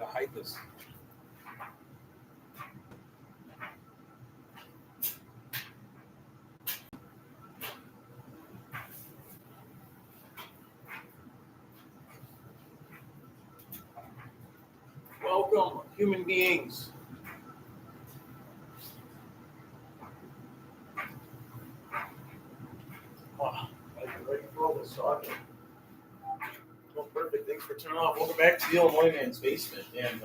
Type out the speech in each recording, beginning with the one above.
gotta hide this. Welcome, human beings. Wow, I get ready for all this talking. Well, perfect. Thanks for turning off. Welcome back to the Illinois Man's Basement. And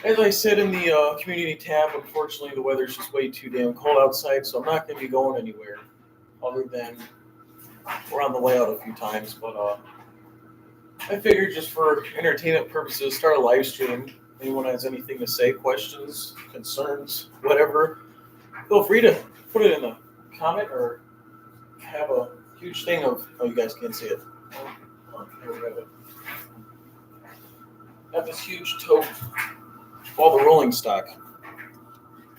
as I said in the community tab, unfortunately the weather's just way too damn cold outside, so I'm not going to be going anywhere other than we're on the way out a few times. But I figured just for entertainment purposes, start a live stream. Anyone has anything to say, questions, concerns, whatever, feel free to put it in a comment or have a huge thing of, oh, you guys can't see it. Here we have it. Got this huge tote of all the rolling stock.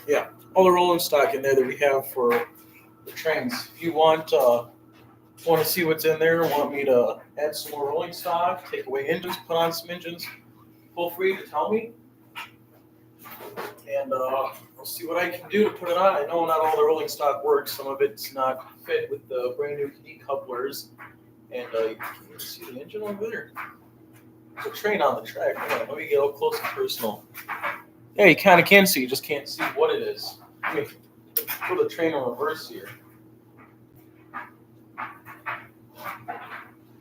Yeah, all the rolling stock in there that we have for the trains. If you want to see what's in there, want me to add some more rolling stock, take away engines, put on some engines, feel free to tell me. And I'll see what I can do to put it on. I know not all the rolling stock works. Some of it's not fit with the brand new decouplers. And you can even see the engine over there. There's a train on the track. Hold on, let me get up close and personal. Yeah, you kind of can see. You just can't see what it is. Let me put the train in reverse here.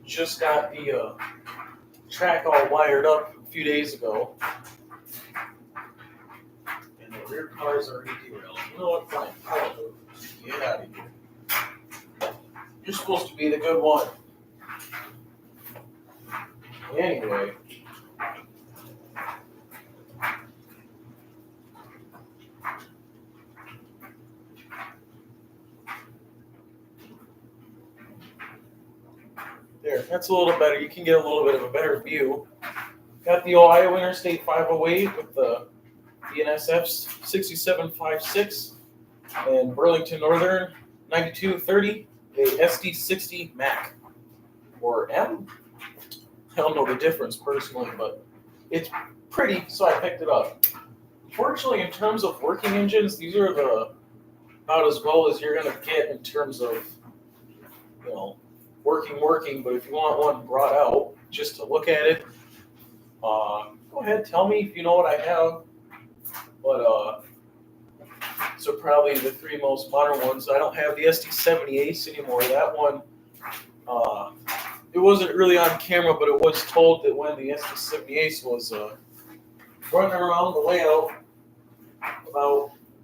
Just got the track all wired up a few days ago. And the rear car's already derailed. You know what? Fine. Get out of here. You're supposed to be the good one. Anyway. There, that's a little better. You can get a little bit of a better view. Got the Ohio Interstate 508 with the NSF 6756 and Burlington Northern 9230, a SD60 Mac or M. I don't know the difference personally, but it's pretty, so I picked it up. Fortunately, in terms of working engines, these are about as well as you're going to get in terms of, working. But if you want one brought out, just to look at it, go ahead, tell me if you know what I have. But so probably the three most modern ones. I don't have the SD70 anymore. That one, it wasn't really on camera, but it was told that when the SD70 was running around the layout,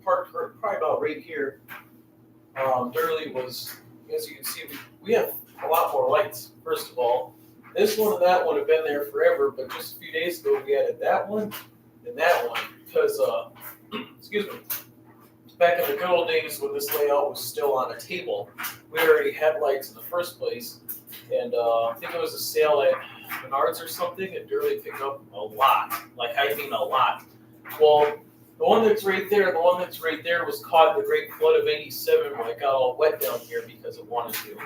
probably about right here, Durley was, as you can see, we have a lot more lights, first of all. This one and that one have been there forever, but just a few days ago we added that one and that one because, excuse me, back in the good old days when this layout was still on a table, we already had lights in the first place. And I think it was a sale at Menards or something, and Durley picked up a lot. Like, I mean a lot. Well, the one that's right there was caught in the Great Flood of 87 when it got all wet down here because it wanted to.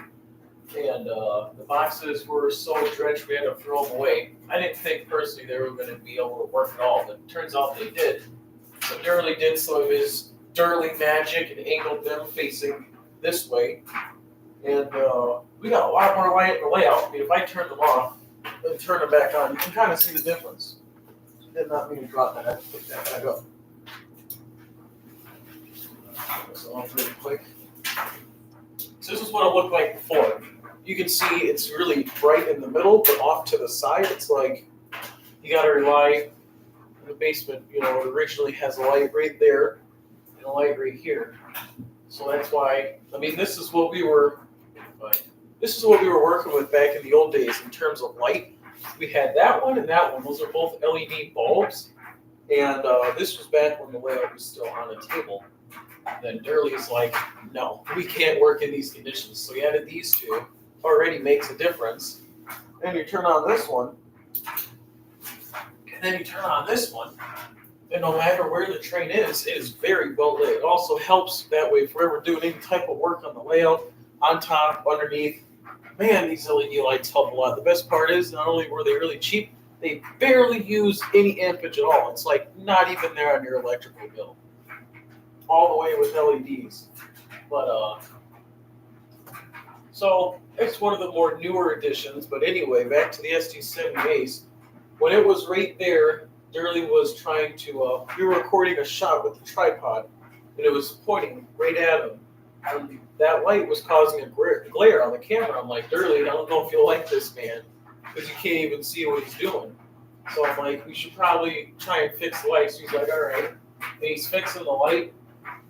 And the boxes were so drenched we had to throw them away. I didn't think personally they were going to be able to work at all, but it turns out they did. So Durley did some of his Durley magic and angled them facing this way. And we got a lot more light in the layout. I mean, if I turn them off and turn them back on, you can kind of see the difference. Did not mean to drop that. I have to pick that back up. Turn this off really quick. So this is what it looked like before. You can see it's really bright in the middle, but off to the side, it's like you got to rely on the basement. It originally has a light right there and a light right here. So that's why, this is what we were working with back in the old days in terms of light. We had that one and that one. Those are both LED bulbs. And this was back when the layout was still on a table. Then Durley's like, no, we can't work in these conditions. So we added these two. Already makes a difference. Then you turn on this one. And then you turn on this one. And no matter where the train is, it is very well lit. It also helps that way if we're ever doing any type of work on the layout, on top, underneath. Man, these LED lights help a lot. The best part is not only were they really cheap, They barely use any ampage at all. It's like not even there on your electrical bill. All the way with LEDs. But so it's one of the more newer editions. But anyway, back to the SD70 when it was right there, Durley was trying to, we were recording a shot with the tripod, and it was pointing right at him. And that light was causing a glare on the camera. I'm like, Durley, I don't know if you'll like this, man, because you can't even see what he's doing. So I'm like, we should probably try and fix the light. So he's like, all right. And he's fixing the light.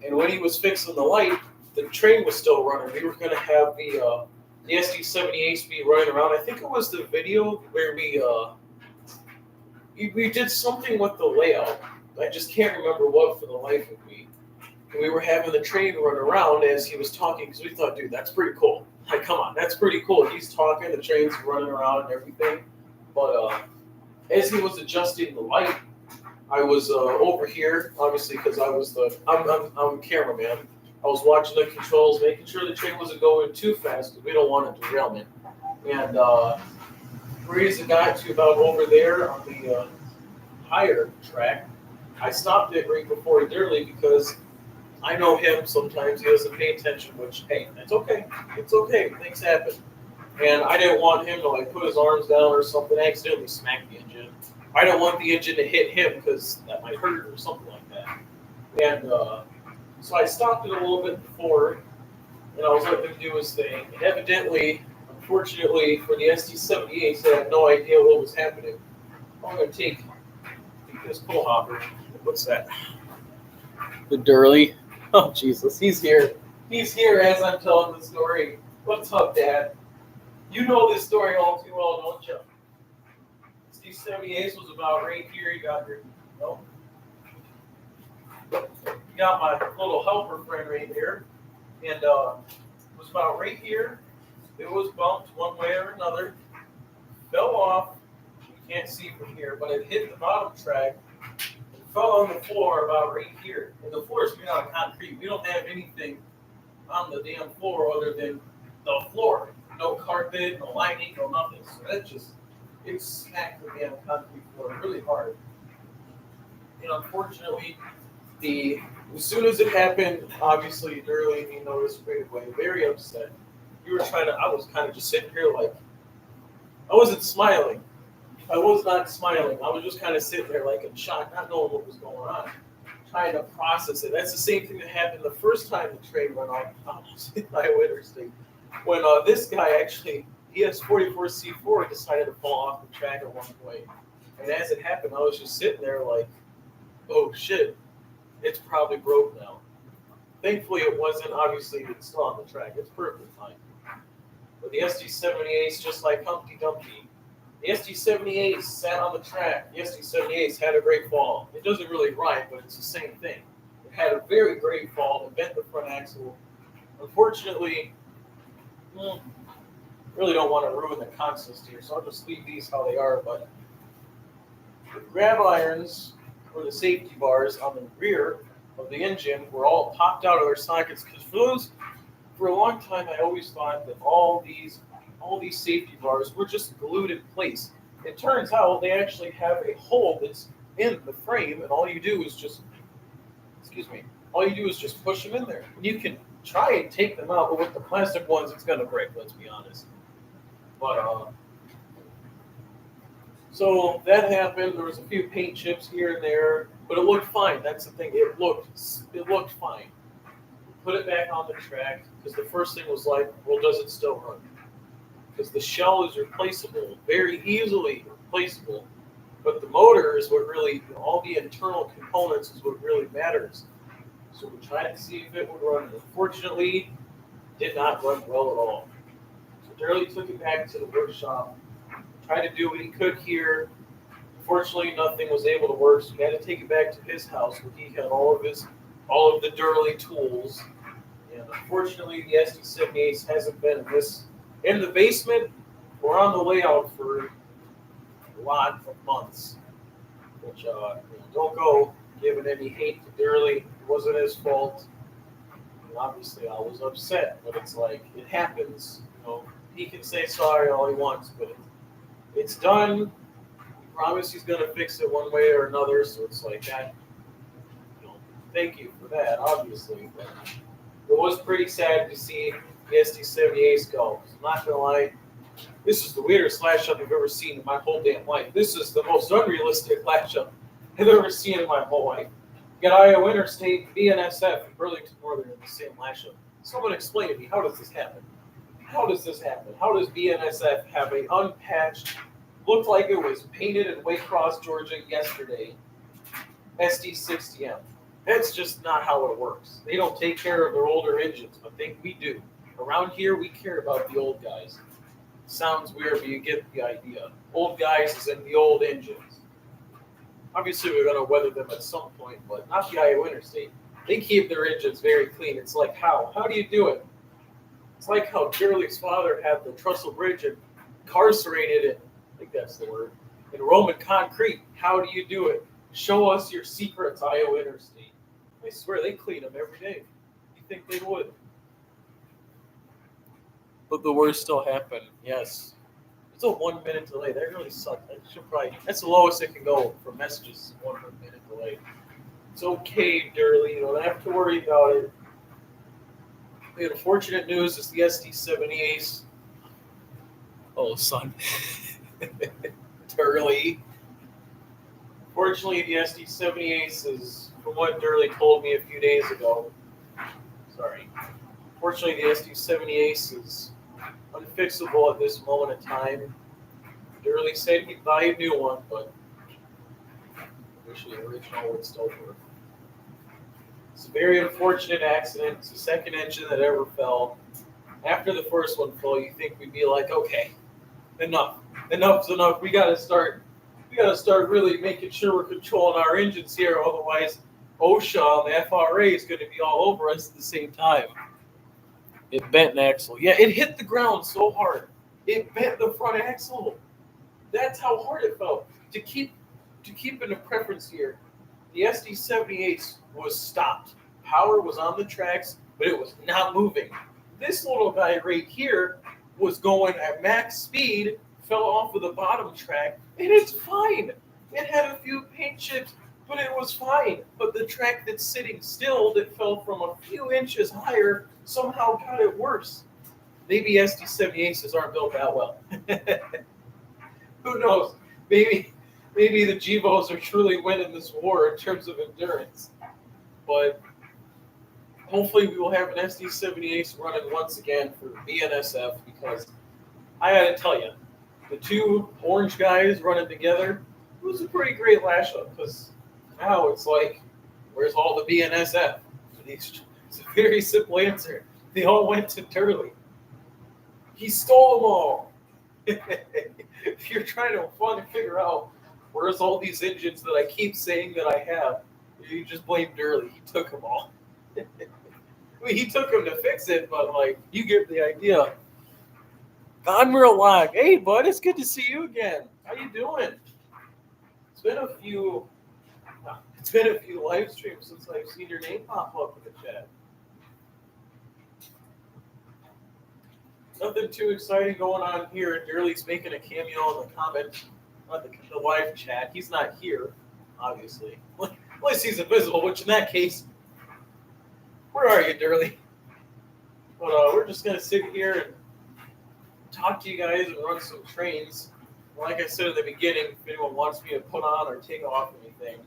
And when he was fixing the light, the train was still running. We were going to have the SD70 be running around. I think it was the video where we did something with the layout. I just can't remember what for the life of me. And we were having the train run around as he was talking because we thought, dude, that's pretty cool. Like, come on, that's pretty cool. He's talking, the train's running around and everything. But as he was adjusting the light, I was over here, obviously, because I'm a cameraman. I was watching the controls, making sure the train wasn't going too fast because we don't want a derailment. And Breeze got to about over there on the higher track. I stopped it right before Durley because I know him. Sometimes he doesn't pay attention, which, hey, it's okay. It's okay. Things happen. And I didn't want him to like put his arms down or something, accidentally smack the engine. I don't want the engine to hit him because that might hurt or something like that. And so I stopped it a little bit before, and I was letting him do his thing. And evidently, unfortunately, for the SD78, I had no idea what was happening. I'm going to take this pull hopper. What's that? The Durley. Oh, Jesus, he's here. He's here as I'm telling the story. What's up, Dad? You know this story all too well, don't you? SD78 was about right here. You got your, you got my little helper friend right there. And it was about right here. It was bumped one way or another. Fell off. You can't see from here, but it hit the bottom track. Fell on the floor about right here. And the floor is made out of concrete. We don't have anything on the damn floor other than the floor. No carpet, no lining, no nothing. So that just, it smacked the damn concrete floor really hard. And unfortunately, as soon as it happened, obviously, Durley, he noticed right away, very upset. I was kind of just sitting here like, I wasn't smiling. I was not smiling. I was just kind of sitting there like in shock, not knowing what was going on, trying to process it. That's the same thing that happened the first time the train went off. I almost hit my winter state. When this guy actually, ES44C4 decided to fall off the track at one point. And as it happened, I was just sitting there like, oh shit, it's probably broke now. Thankfully, it wasn't. Obviously, it's still on the track. It's perfectly fine. But the SD78's just like Humpty Dumpty. The SD78 sat on the track. The SD78's had a great fall. It doesn't really rhyme, but it's the same thing. It had a very great fall. It bent the front axle. Unfortunately, really don't want to ruin the consist here, so I'll just leave these how they are. But the grab irons or the safety bars on the rear of the engine were all popped out of their sockets because for a long time I always thought that all these safety bars were just glued in place. It turns out they actually have a hole that's in the frame, and all you do is just push them in there. You can try and take them out, but with the plastic ones, it's going to break, let's be honest. But so that happened. There was a few paint chips here and there, but it looked fine. That's the thing. It looked fine. Put it back on the track because the first thing was like, well, does it still run? Because the shell is replaceable, very easily replaceable. But the motor is what really, all the internal components is what really matters. So we tried to see if it would run. Unfortunately, did not run well at all. So Durley took it back to the workshop, tried to do what he could here. Unfortunately, nothing was able to work, so he had to take it back to his house where he had all of the Durley tools. And unfortunately, the SD78 hasn't been in the basement or on the layout for a lot of months. Which don't go giving any hate to Durley. It wasn't his fault. And obviously, I was upset, but it's like it happens. He can say sorry all he wants, but it's done. We promised he's gonna fix it one way or another. So it's like that. Thank you for that, obviously. But it was pretty sad to see the SD78s go. I'm not gonna lie, this is the weirdest lash up I've ever seen in my whole damn life. This is the most unrealistic lash up I've ever seen in my whole life. Got Iowa Interstate, BNSF, and Burlington Northern in the same lash up. Someone explain to me, how does this happen? How does this happen? How does BNSF have a unpatched, looked like it was painted in Waycross, Georgia yesterday, SD60M? That's just not how it works. They don't take care of their older engines, but we do. Around here, we care about the old guys. Sounds weird, but you get the idea. Old guys is in the old engines. Obviously, we're going to weather them at some point, but not the Iowa Interstate. They keep their engines very clean. It's like how? How do you do it? It's like how Jerry's father had the Trestle Bridge incarcerated in, I think that's the word, in Roman concrete. How do you do it? Show us your secrets, Iowa Interstate. I swear they clean them every day. You think they would? But the worst still happened. Yes. It's a 1 minute delay. That really sucked. That's the lowest it can go for messages. 1 minute delay. It's okay, Durley. You don't have to worry about it. The unfortunate news is the SD78s. Oh, son. Durley. Fortunately, the SD78s is, from what Durley told me a few days ago. Sorry. Fortunately, the SD78s is unfixable at this moment in time. Durley said he'd buy a new one, but I wish the original would still work. It's a very unfortunate accident. It's the second engine that ever fell. After the first one fell, you think we'd be like, okay, enough. Enough's enough. We gotta start really making sure we're controlling our engines here. Otherwise, OSHA and the FRA is going to be all over us at the same time. It bent an axle. Yeah, it hit the ground so hard. It bent the front axle. That's how hard it felt. To keep in a preference here, the SD78 was stopped. Power was on the tracks, but it was not moving. This little guy right here was going at max speed, fell off of the bottom track, and it's fine. It had a few paint chips, but it was fine. But the track that's sitting still, that fell from a few inches higher, somehow got it worse. Maybe SD78s aren't built that well. Who knows? Maybe the Gevos are truly winning this war in terms of endurance. But hopefully we will have an SD78 running once again for BNSF, because I got to tell you, the two orange guys running together, it was a pretty great lash up, because now it's like, where's all the BNSF? It's a very simple answer. They all went to Durley. He stole them all. If you're trying to figure out where's all these engines that I keep saying that I have, you just blame Durley. He took them all. I mean, he took them to fix it, but like, you get the idea. Conreal Lock. Hey, bud, it's good to see you again. How you doing? It's been a few live streams since I've seen your name pop up in the chat. Nothing too exciting going on here. Durley's making a cameo in the comment on the live chat. He's not here, obviously. Unless he's invisible, which in that case, where are you, Durley? But we're just going to sit here and talk to you guys and run some trains. Like I said in the beginning, if anyone wants me to put on or take off anything,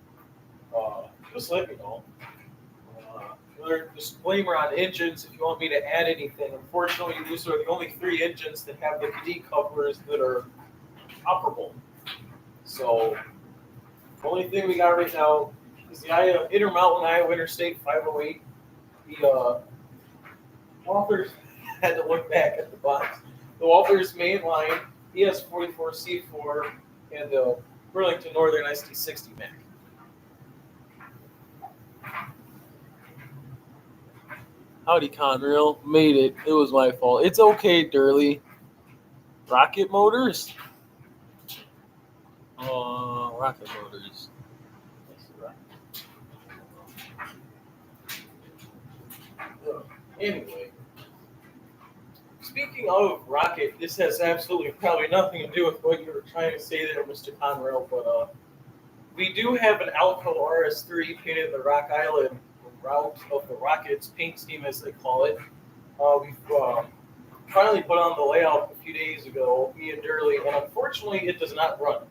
just let me know. Another disclaimer on engines, if you want me to add anything. Unfortunately, these are the only 3 engines that have the decouplers that are operable. So the only thing we got right now is the Intermountain Iowa Interstate 508. The Walthers had to look back at the box. The Walthers mainline ES44C4 and the Burlington Northern SD60 Mac. Howdy, Conreal. Made it. It was my fault. It's okay, Durley. Rocket Motors? Rocket Motors. Anyway, speaking speaking of Rocket, this has absolutely probably nothing to do with what you were trying to say there, Mr. Conrail, but we do have an Alco RS3 painted in the Rock Island route of the Rockets paint scheme, as they call it. We've finally put on the layout a few days ago, me and Durley, and unfortunately it does not run.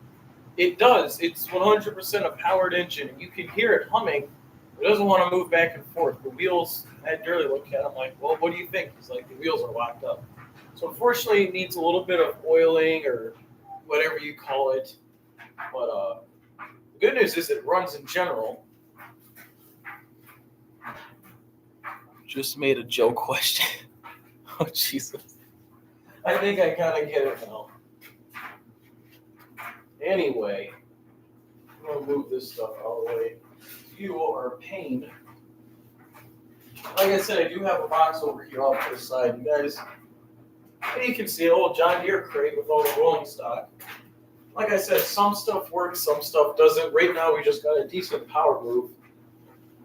It does. It's 100% a powered engine, and you can hear it humming. It doesn't want to move back and forth. The wheels, I had Durley look at it. I'm like, well, what do you think? He's like, the wheels are locked up. So unfortunately, it needs a little bit of oiling or whatever you call it. But the good news is it runs in general. Just made a joke question. Oh, Jesus. I think I kind of get it now. Anyway, I'm going to move this stuff out of the way. You are a pain. Like I said, I do have a box over here off to the side. You guys, you can see an old John Deere crate with all the rolling stock. Like I said, some stuff works, some stuff doesn't. Right now, we just got a decent power move.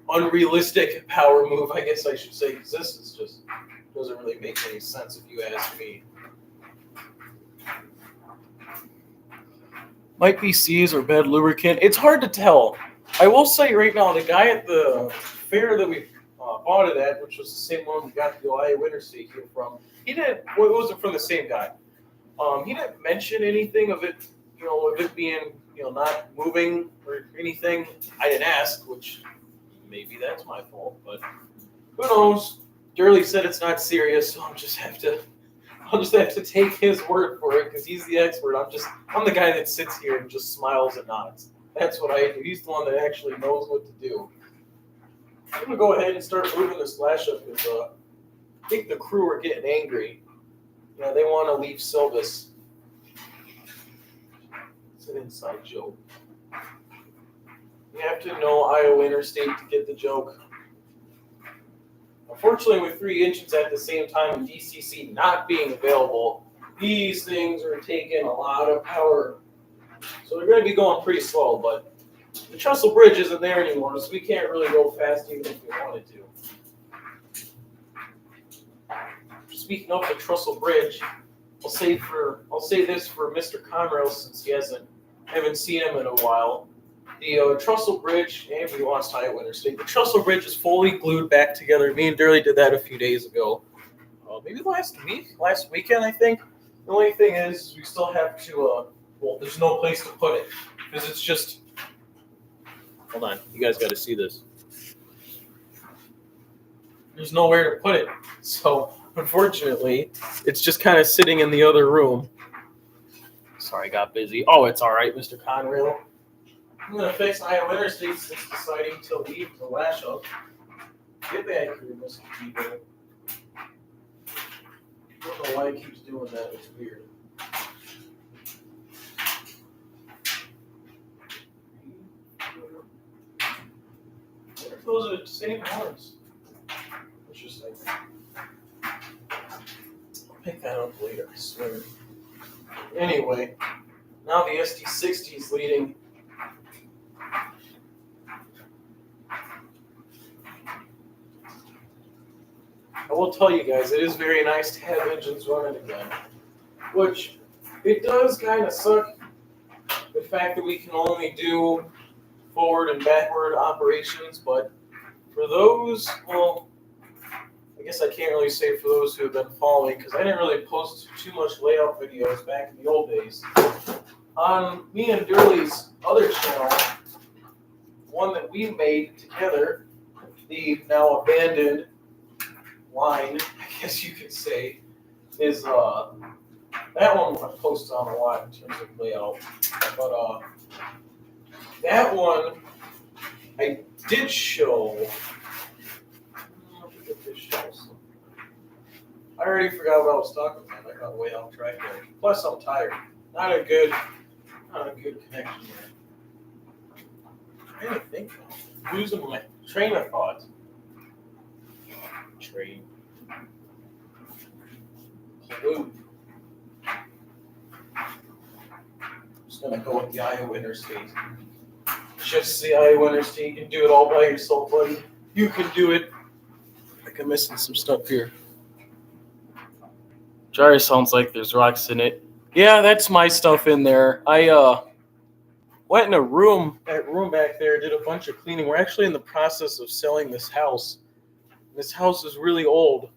Unrealistic power move, I guess I should say, because this is just doesn't really make any sense if you ask me. Might be C's or bad lubricant. It's hard to tell. I will say right now, the guy at the fair that we bought it at, which was the same one we got the Ohio Winter State here from, he didn't. Well, it wasn't from the same guy. He didn't mention anything of it, of it being, not moving or anything. I didn't ask, which maybe that's my fault, but who knows? Durley said it's not serious, so I'll just have to take his word for it because he's the expert. I'm the guy that sits here and just smiles and nods. That's what I do. He's the one that actually knows what to do. I'm gonna go ahead and start moving this lash up because I think the crew are getting angry. They want to leave Silvis. It's an inside joke. You have to know Iowa Interstate to get the joke. Unfortunately, with 3 engines at the same time and DCC not being available, these things are taking a lot of power. So they're going to be going pretty slow, but the trestle bridge isn't there anymore, so we can't really go fast even if we wanted to. Speaking of the trestle bridge, I'll say this for Mr. Conrail since I haven't seen him in a while. The trestle bridge, and we lost Iowa Interstate. The trestle bridge is fully glued back together. Me and Durley did that a few days ago. Maybe last weekend, I think. The only thing is we still have to, there's no place to put it. Because it's just, hold on, you guys got to see this. There's nowhere to put it. So, unfortunately, it's just kind of sitting in the other room. Sorry, I got busy. Oh, it's all right, Mr. Conrail. I'm going to fix Iowa Interstate since deciding to leave the lash up. Get back here, Mr. Tebow. I don't know why he keeps doing that. It's weird. Those are the same horns. Interesting. I'll pick that up later, I swear. Anyway, now the SD60 is leading. I will tell you guys, it is very nice to have engines running again. Which, it does kind of suck, the fact that we can only do forward and backward operations, but for those, I guess I can't really say for those who have been following, because I didn't really post too much layout videos back in the old days. On me and Durley's other channel, one that we made together, the now abandoned line, I guess you could say, is that one I posted on a lot in terms of layout. But that one I did show. I already forgot what I was talking about. I got way off track there. Plus, I'm tired. Not a good connection there. I didn't think so. Losing my train of thought. Train. Blue. Just gonna go with the Iowa Interstate. Just the Iowa Interstate. You can do it all by yourself, buddy. You can do it. I think I'm missing some stuff here. Dryer sounds like there's rocks in it. Yeah, that's my stuff in there. I went in a room, that room back there, did a bunch of cleaning. We're actually in the process of selling this house. This house is really old.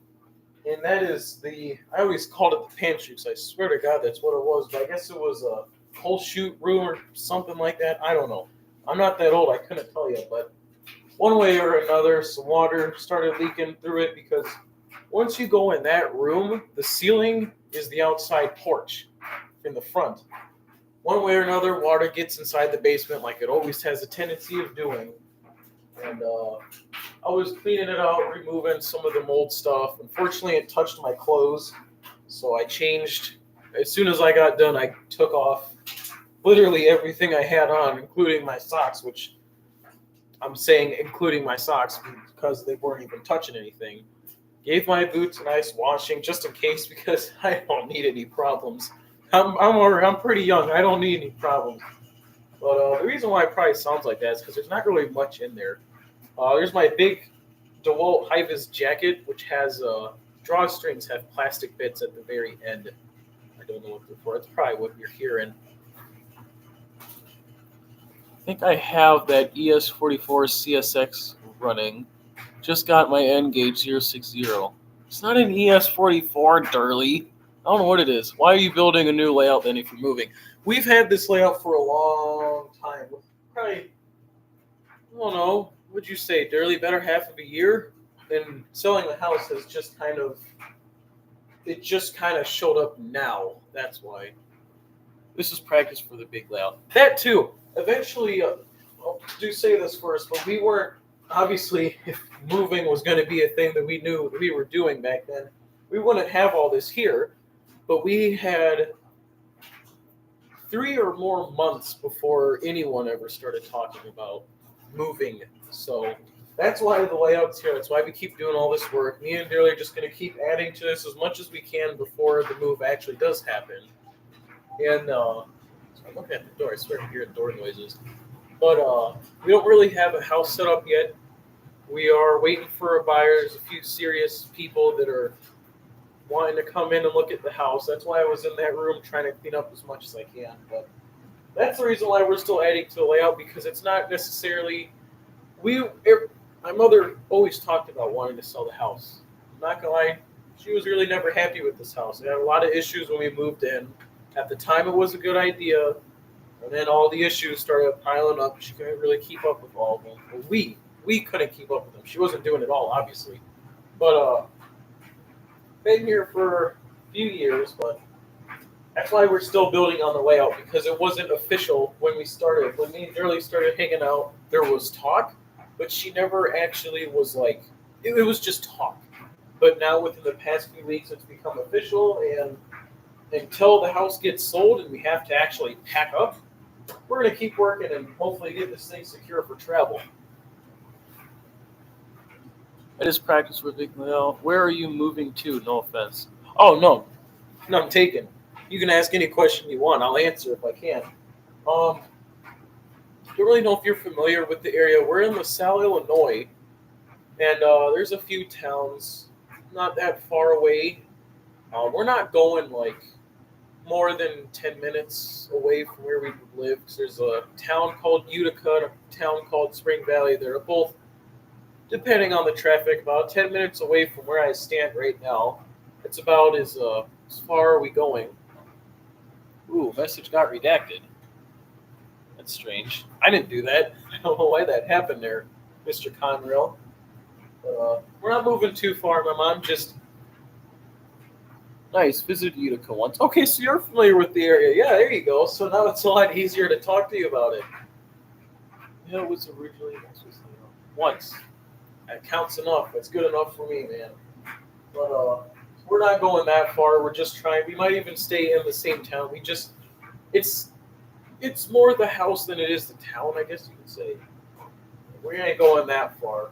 And that is I always called it the pantry, because I swear to God that's what it was. But I guess it was a coal chute room or something like that. I don't know. I'm not that old. I couldn't tell you. But one way or another, some water started leaking through it, because once you go in that room, the ceiling is the outside porch in the front. One way or another, water gets inside the basement like it always has a tendency of doing. And I was cleaning it out, removing some of the mold stuff. Unfortunately, it touched my clothes, so I changed. As soon as I got done, I took off literally everything I had on, including my socks, which I'm saying including my socks because they weren't even touching anything. Gave my boots a nice washing just in case, because I don't need any problems. I'm pretty young. I don't need any problems. But the reason why it probably sounds like that is because there's not really much in there. There's my big DeWalt High-Vis jacket, which has drawstrings have plastic bits at the very end. I don't know what they're for. It's probably what you're hearing. I think I have that ES44 CSX running. Just got my N-Gage 060. It's not an ES44, Durley. I don't know what it is. Why are you building a new layout then if you're moving? We've had this layout for a long time. Probably, I don't know, would you say, Durley, better half of a year? And selling the house has just kind of, it just kind of showed up now. That's why. This is practice for the big layout. That too. Eventually, I'll do say this first, but we weren't, obviously, if moving was going to be a thing that we knew we were doing back then, we wouldn't have all this here. But we had 3 or more months before anyone ever started talking about moving. So that's why the layout's here. That's why we keep doing all this work. Me and Daly are just going to keep adding to this as much as we can before the move actually does happen. And I'm looking at the door. I swear to hear door noises. But we don't really have a house set up yet. We are waiting for a buyer. There's a few serious people that are wanting to come in and look at the house. That's why I was in that room trying to clean up as much as I can. But that's the reason why we're still adding to the layout, because it's not necessarily my mother always talked about wanting to sell the house. I'm not gonna lie, she was really never happy with this house. We had a lot of issues when we moved in. At the time, it was a good idea, and then all the issues started piling up. She couldn't really keep up with all of them. Well, we couldn't keep up with them. She wasn't doing it all, obviously, but been here for a few years, but that's why we're still building on the layout, because it wasn't official when we started. When me and Shirley started hanging out, there was talk, but she never actually was like, it was just talk. But now within the past few weeks, it's become official, and until the house gets sold and we have to actually pack up, we're going to keep working and hopefully get this thing secure for travel. I just practice with Big Mel. Where are you moving to? No offense. Oh, no. No, I'm taken. You can ask any question you want. I'll answer if I can. Don't really know if you're familiar with the area. We're in LaSalle, Illinois, and there's a few towns not that far away. We're not going like more than 10 minutes away from where we live. There's a town called Utica and a town called Spring Valley. They're both, depending on the traffic, about 10 minutes away from where I stand right now. It's about as far are we going. Ooh, message got redacted. That's strange. I didn't do that. I don't know why that happened there, Mr. Conrail. We're not moving too far. My mom just... Nice, visited Utica once. Okay, so you're familiar with the area. Yeah, there you go. So now it's a lot easier to talk to you about it. Yeah, it was originally once. That counts enough. That's good enough for me, man. But we're not going that far. We're just trying. We might even stay in the same town. It's more the house than it is the town, I guess you could say. We ain't going that far.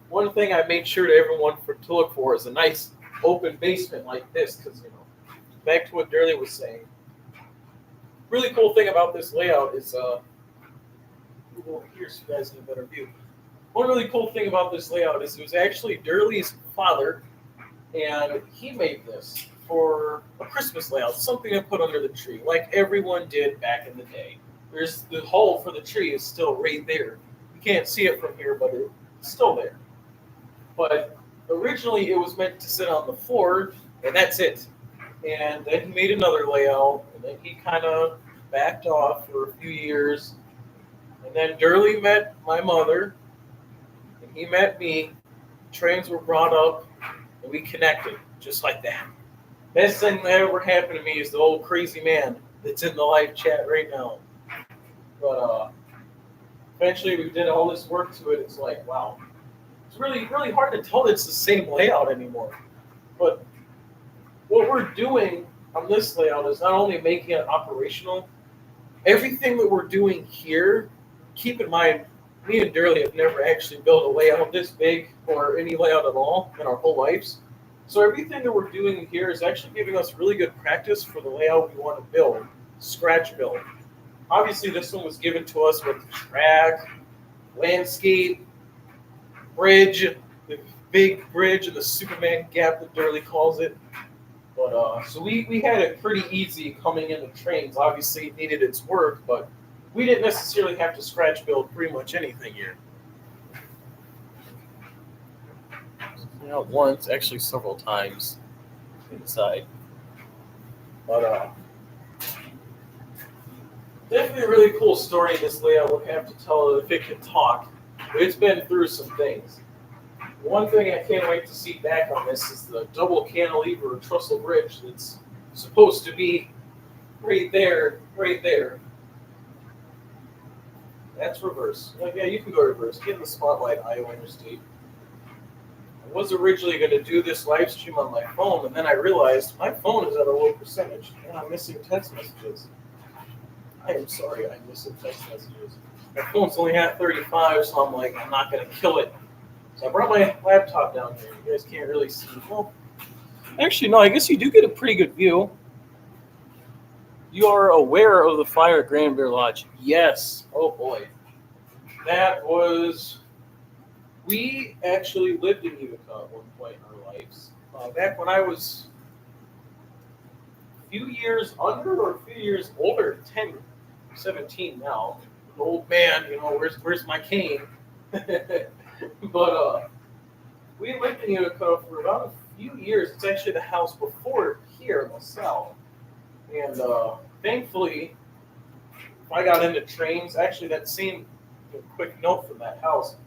One thing I made sure to everyone to look for is a nice open basement like this, because back to what Durley was saying. Really cool thing about this layout is we'll go over here so you guys get a better view. One really cool thing about this layout is it was actually Durley's father, and he made this for a Christmas layout, something to put under the tree, like everyone did back in the day. There's the hole for the tree is still right there. You can't see it from here, but it's still there. But originally it was meant to sit on the floor, and that's it. And then he made another layout, and then he kind of backed off for a few years. And then Durley met my mother, and he met me. Trains were brought up, and we connected just like that. Best thing that ever happened to me is the old crazy man that's in the live chat right now. But eventually we did all this work to it. It's like, wow. It's really, really hard to tell that it's the same layout anymore. But what we're doing on this layout is not only making it operational, everything that we're doing here, keep in mind, me and Durley have never actually built a layout this big or any layout at all in our whole lives. So everything that we're doing here is actually giving us really good practice for the layout we want to build, scratch build. Obviously, this one was given to us with track, landscape, bridge, the big bridge and the Superman gap that Durley calls it. But so we had it pretty easy coming into trains. Obviously, it needed its work, but we didn't necessarily have to scratch build pretty much anything here. Not once, actually several times inside. But definitely a really cool story. This layout would have to tell if it could talk. It's been through some things. One thing I can't wait to see back on this is the double cantilever trestle bridge that's supposed to be right there, right there. That's reverse. Like, yeah, you can go reverse. Get in the spotlight, Iowa Interstate. I was originally going to do this live stream on my phone, and then I realized my phone is at a low percentage, and I'm missing text messages. I am sorry, I'm missing text messages. My phone's only at 35, so I'm like, I'm not going to kill it. So I brought my laptop down here. You guys can't really see. Well, actually, no, I guess you do get a pretty good view. You are aware of the fire at Grand Bear Lodge. Yes. Oh, boy. That was... We actually lived in Utica at one point in our lives. Back when I was a few years under or a few years older, 10, 17 now. An old man, you know, where's my cane? But we lived in Utica for about a few years. It's actually the house before here in LaSalle. And thankfully, I got into trains. Actually, that same quick note from that house.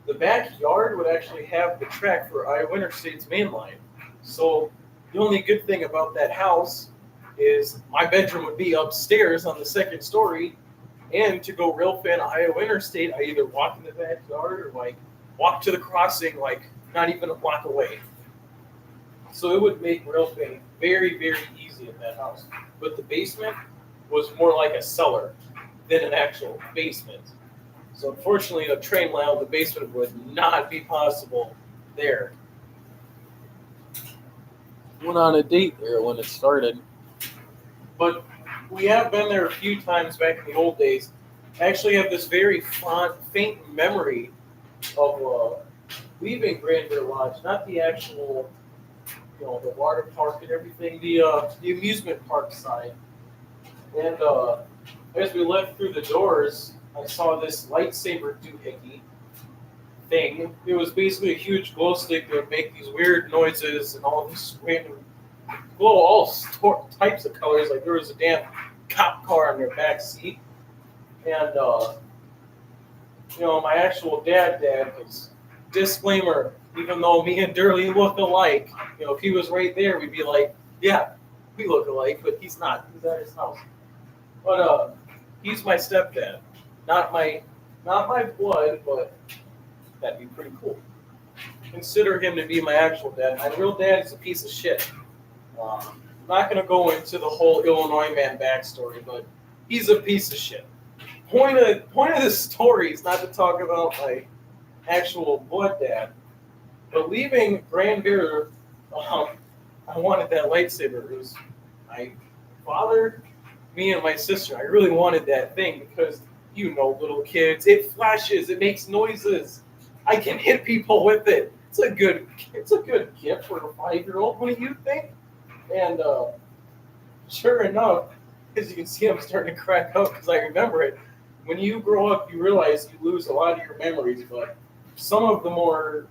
The backyard would actually have the track for Iowa Interstate's main line. So the only good thing about that house is my bedroom would be upstairs on the second story. And to go real fan Iowa Interstate, I either walk in the backyard or like walk to the crossing, like not even a block away. So it would make rail fan very, very easy at that house. But the basement was more like a cellar than an actual basement. So unfortunately, a train layout, the basement would not be possible there. Went on a date there when it started. But we have been there a few times back in the old days. I actually have this very faint memory of leaving Grand Bear Lodge, not the actual, you know, the water park and everything, the amusement park side. And as we left through the doors, I saw this lightsaber doohickey thing. It was basically a huge glow stick that would make these weird noises and all this random glow, all types of colors. Like there was a damn cop car on their back seat. And, you know, my actual dad, because disclaimer, even though me and Durley look alike, you know, if he was right there, we'd be like, yeah, we look alike, but he's not. He's at his house. But he's my stepdad. Not my blood, but that'd be pretty cool. Consider him to be my actual dad. My real dad is a piece of shit. I'm not going to go into the whole Illinois man backstory, but he's a piece of shit. Point of this story is not to talk about my actual blood dad, but leaving Grand Bear, I wanted that lightsaber. It was my father, me, and my sister. I really wanted that thing because, you know, little kids, it flashes, it makes noises. I can hit people with it. It's a good gift for a 5-year-old. What do you think? And sure enough, as you can see, I'm starting to crack up because I remember it. When you grow up, you realize you lose a lot of your memories, but some of the more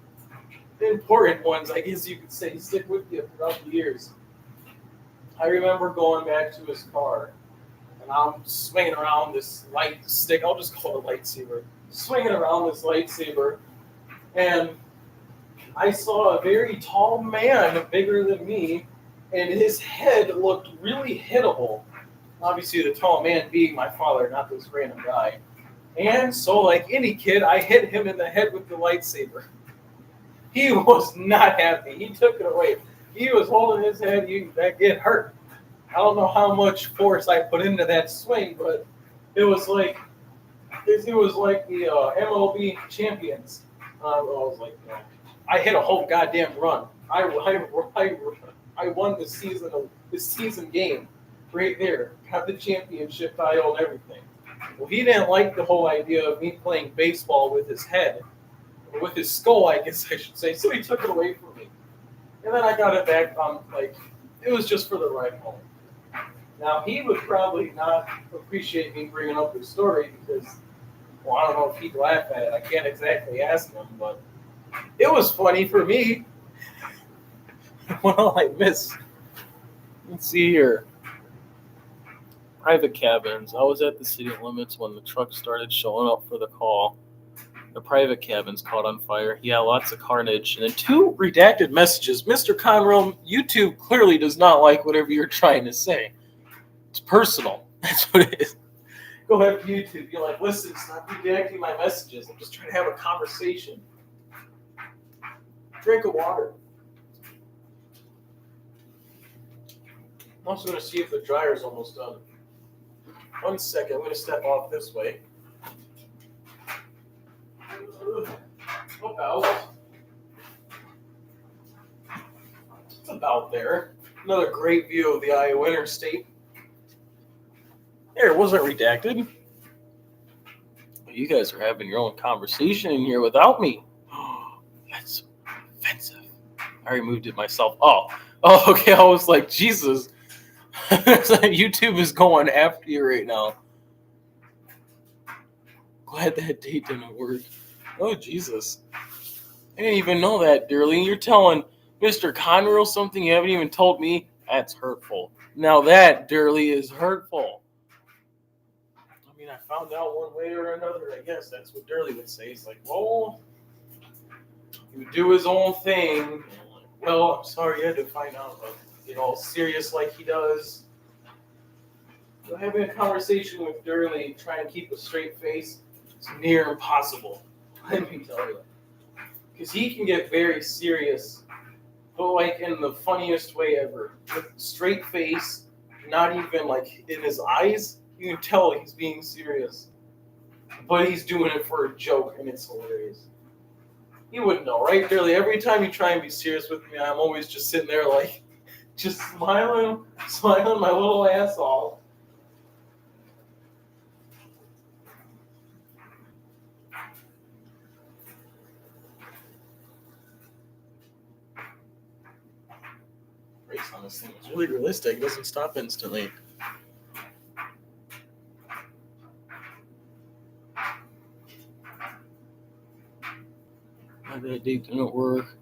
important ones, I guess you could say, stick with you throughout the years. I remember going back to his car, and I'm swinging around this light stick. I'll just call it a lightsaber. Swinging around this lightsaber, and I saw a very tall man, bigger than me, and his head looked really hittable. Obviously, the tall man being my father, not this random guy. And so, like any kid, I hit him in the head with the lightsaber. He was not happy. He took it away. He was holding his head. It hurt. I don't know how much force I put into that swing, but it was like it was like the MLB champions. I was like, I hit a whole goddamn run. I won the season game right there. Got the championship title and everything. Well, he didn't like the whole idea of me playing baseball with his head, or with his skull, I guess I should say. So he took it away from me, and then I got it back on it was just for the ride home. Now he would probably not appreciate me bringing up his story because, well, I don't know if he'd laugh at it. I can't exactly ask him, but it was funny for me. What all I miss? Let's see here. Private cabins. I was at the city limits when the truck started showing up for the call. The private cabins caught on fire. Yeah, lots of carnage. And then 2 redacted messages. Mr. Conroe, YouTube clearly does not like whatever you're trying to say. It's personal. That's what it is. Go ahead to YouTube. You're like, listen, stop redacting my messages. I'm just trying to have a conversation. Drink of water. I'm also going to see if the dryer's almost done. 1 second. I'm going to step off this way. It's about there. Another great view of the Iowa Interstate. There, it wasn't redacted. You guys are having your own conversation in here without me. That's offensive. I removed it myself. Oh, okay. I was like, Jesus. YouTube is going after you right now. Glad that date didn't work. Oh, Jesus. I didn't even know that, Dearly. You're telling Mr. Conroe something you haven't even told me? That's hurtful. Now that, Dearly, is hurtful. I mean, I found out one way or another. I guess that's what Durley would say. He's like, well, he would do his own thing. Well, I'm sorry you had to find out, but get all serious like he does. So having a conversation with Durley, trying to keep a straight face, is near impossible. Let me tell you. Because he can get very serious, but like in the funniest way ever. With a straight face, not even like in his eyes, you can tell he's being serious. But he's doing it for a joke, and it's hilarious. You wouldn't know, right, Durley? Every time you try and be serious with me, I'm always just sitting there like, just smiling my little ass off. Brakes on this thing is really realistic. It doesn't stop instantly. That date didn't work.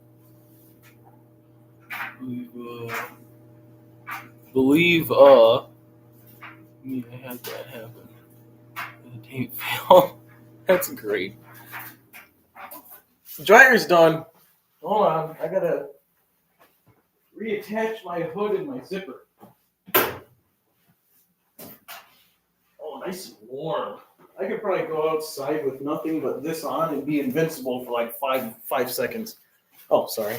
Believe yeah, I had that happen. The date failed. That's great. The dryer's done. Hold on, I gotta reattach my hood and my zipper. Oh, nice and warm. I could probably go outside with nothing but this on and be invincible for like five seconds. Oh, sorry.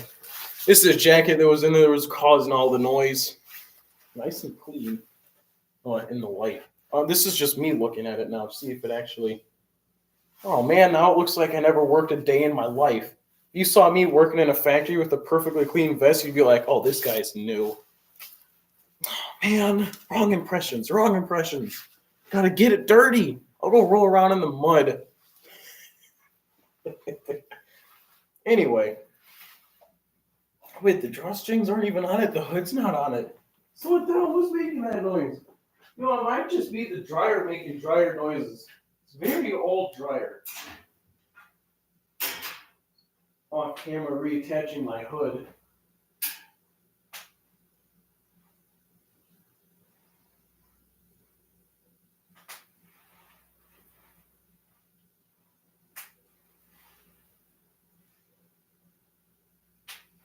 This is a jacket that was in there that was causing all the noise. Nice and clean. Oh, in the light. This is just me looking at it now. See if it actually. Oh man, now it looks like I never worked a day in my life. If you saw me working in a factory with a perfectly clean vest, you'd be like, "Oh, this guy's new." Oh, man, wrong impressions. Gotta get it dirty. I'll go roll around in the mud. Anyway. Wait, the drawstrings aren't even on it. The hood's not on it. So what the hell was making that noise? You know, it might just be the dryer making dryer noises. It's a very old dryer. Off camera reattaching my hood.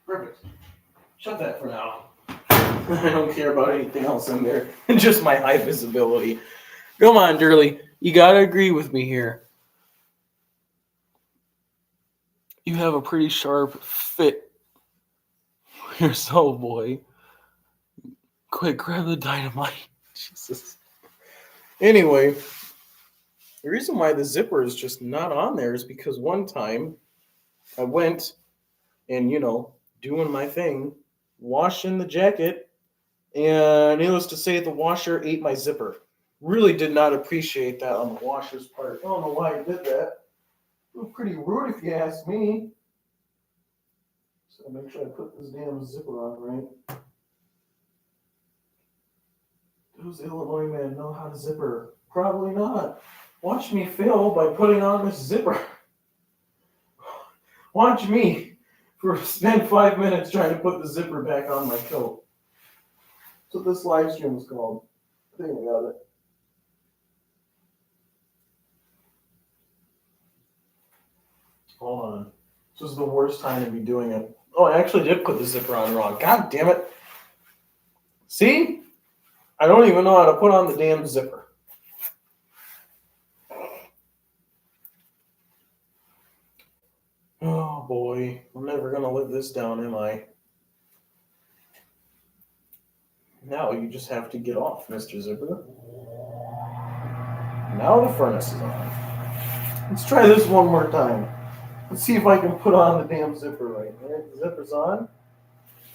Perfect. Shut that for now. I don't care about anything else in there. Just my high visibility. Come on, Durley. You gotta agree with me here. You have a pretty sharp fit for yourself, boy. Quick, grab the dynamite. Jesus. Anyway, the reason why the zipper is just not on there is because one time I went and, doing my thing, washing the jacket, and needless to say, the washer ate my zipper. Really did not appreciate that on the washer's part. I don't know why I did that. It was pretty rude if you ask me. So make sure I put this damn zipper on right. Does Illinois man know how to zipper? Probably not. Watch me fail by putting on this zipper. Watch me spend 5 minutes trying to put the zipper back on my coat. That's what this live stream is called. I think I got it. Hold on. This is the worst time to be doing it. Oh, I actually did put the zipper on wrong. God damn it. See? I don't even know how to put on the damn zipper. Oh boy. I'm never going to live this down, am I? Now you just have to get off, Mr. Zipper. Now the furnace is on. Let's try this one more time. Let's see if I can put on the damn zipper right. All right, the zipper's on.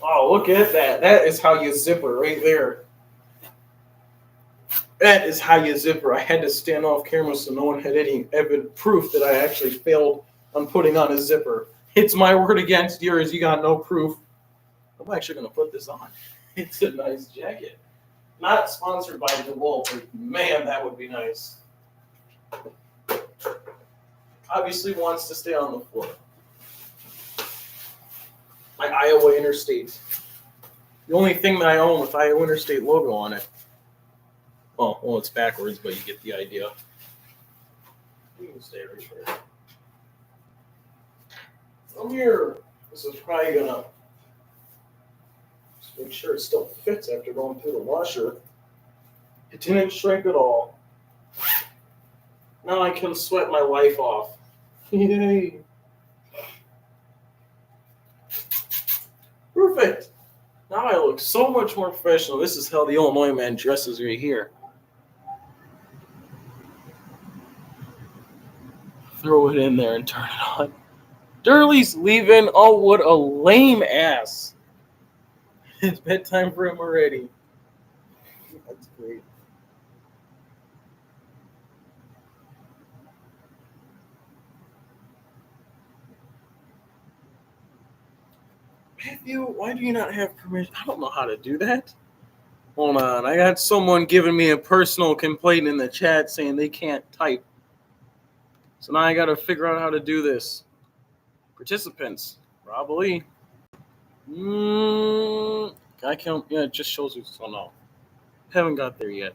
Oh, look at that. That is how you zipper right there. That is how you zipper. I had to stand off camera so no one had any proof that I actually failed on putting on a zipper. It's my word against yours. You got no proof. I'm actually going to put this on. It's a nice jacket. Not sponsored by DeWalt, but man, that would be nice. Obviously wants to stay on the floor. My Iowa Interstate. The only thing that I own with Iowa Interstate logo on it. Well, it's backwards, but you get the idea. You can stay right there. Come here. This is probably gonna just make sure it still fits after going through the washer. It didn't shrink at all. Now I can sweat my life off. Yay. Perfect. Now I look so much more professional. This is how the Illinois man dresses right here. Throw it in there and turn it on. Durley's leaving. Oh, what a lame ass. It's bedtime for him already. That's great. Matthew, why do you not have permission? I don't know how to do that. Hold on. I got someone giving me a personal complaint in the chat saying they can't type. So now I got to figure out how to do this. Participants. Probably. I can't. Yeah, it just shows you. So no. Haven't got there yet.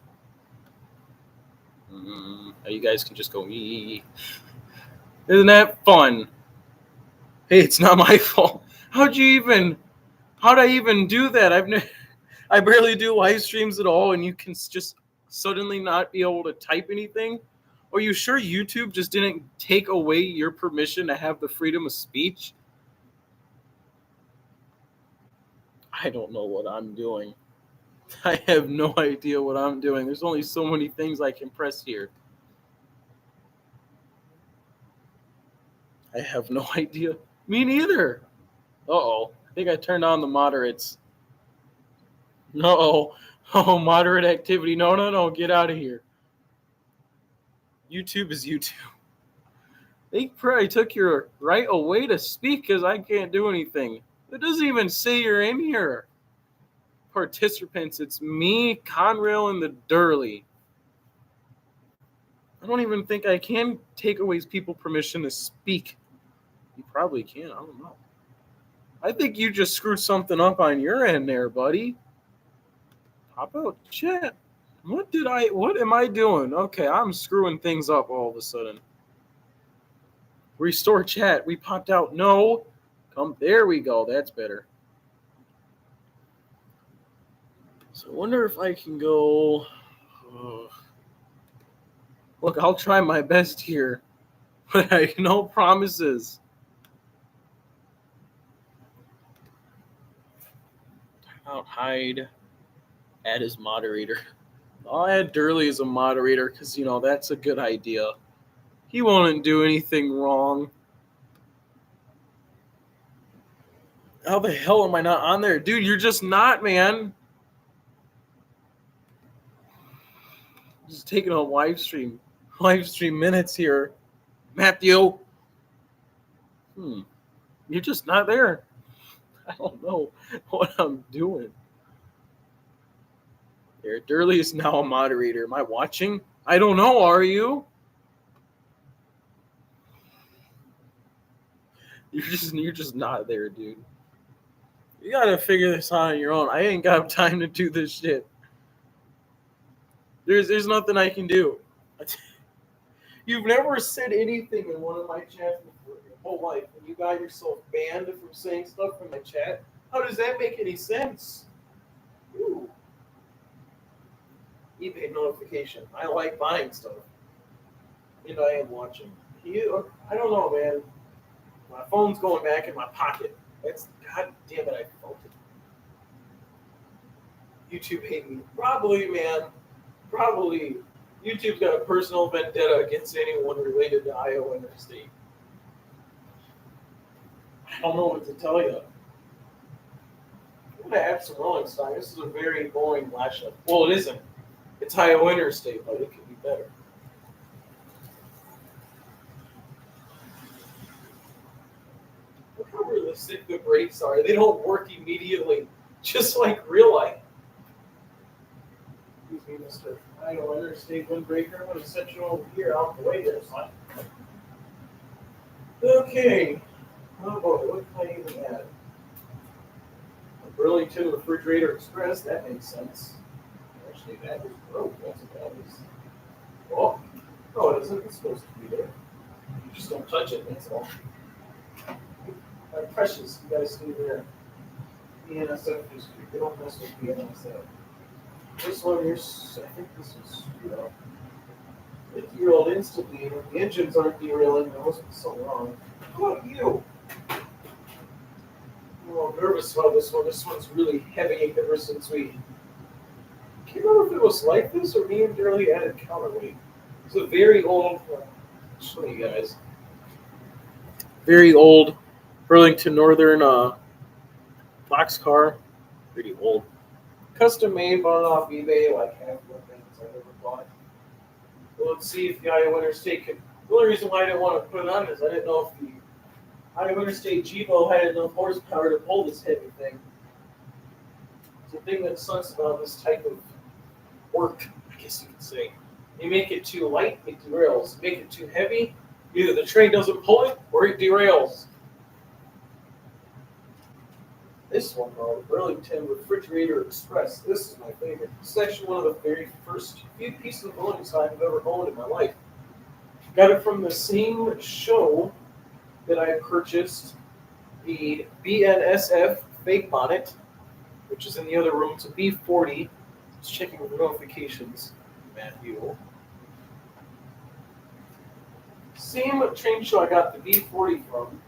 You guys can just go. Isn't that fun? Hey, it's not my fault. How'd I even do that? I barely do live streams at all, and you can just suddenly not be able to type anything. Are you sure YouTube just didn't take away your permission to have the freedom of speech? I don't know what I'm doing. I have no idea what I'm doing. There's only so many things I can press here. I have no idea. Me neither. Uh-oh. I think I turned on the moderates. No. Oh, moderate activity. No. Get out of here. YouTube is YouTube. They probably took your right away to speak because I can't do anything. It doesn't even say you're in here. participants. It's me, Conrail, and the Durley. I don't even think I can take away people permission to speak. You probably can. I don't know. I think you just screwed something up on your end there, buddy. Pop out chat. What am I doing? Okay, I'm screwing things up all of a sudden. Restore chat. We popped out. No. There we go. That's better. So I wonder if I can go. Look, I'll try my best here, but I no promises. Out hide. Add as moderator. I'll add Durley as a moderator because that's a good idea. He won't do anything wrong. How the hell am I not on there? Dude, you're just not, man. Just taking a live stream minutes here. Matthew. You're just not there. I don't know what I'm doing. There, Durley is now a moderator. Am I watching? I don't know. Are you? You're just not there, dude. You gotta figure this out on your own. I ain't got time to do this shit. There's nothing I can do. You've never said anything in one of my chats before your whole life, and you got yourself banned from saying stuff from my chat. How does that make any sense? Ooh. eBay notification. I like buying stuff. And I am watching. I don't know, man. My phone's going back in my pocket. God damn it, I felt it. YouTube hate me. Probably, man. Probably. YouTube's got a personal vendetta against anyone related to Iowa Interstate. I don't know what to tell you. I'm going to add some Rolling Stone. This is a very boring mashup. Well, it isn't. It's Iowa Interstate, but it could be better. Look how realistic the brakes are. They don't work immediately, just like real life. Excuse me, Mr. Iowa Interstate windbreaker. I'm going to set you over here out the way there, son. Okay. What can I even add? A Burlington Refrigerator Express. That makes sense. Actually, that is broke. That's what that is. Oh, no, it isn't. It's supposed to be there. You just don't touch it. That's all. Precious. You guys stay there. BNSF district. They don't mess with BNSF. This one here, I think this is, 50-year-old instantly. The engines aren't derailing. There must be something wrong. How about you? I'm a little nervous about this one. This one's really heavy ever since we. Can't remember if it was like this or me and Durley added counterweight. It's a very old. I'll show you guys. Very old Burlington Northern boxcar. Pretty old. Custom made, bought off eBay, like half the things I've ever bought. Well, let's see if the Iowa Interstate could. The only reason why I didn't want to put it on is I didn't know if the Iowa Interstate Jevo had enough horsepower to pull this heavy thing. It's the thing that sucks about this type of work, I guess you could say. You make it too light, it derails. Make it too heavy, either the train doesn't pull it or it derails. This one, though, Burlington Refrigerator Express. This is my favorite. This is actually one of the very first few pieces of rolling stock I've ever owned in my life. Got it from the same show that I purchased the BNSF fake bonnet, which is in the other room. It's a B40. Just checking the notifications. Matthew. Same train show I got the B40 from.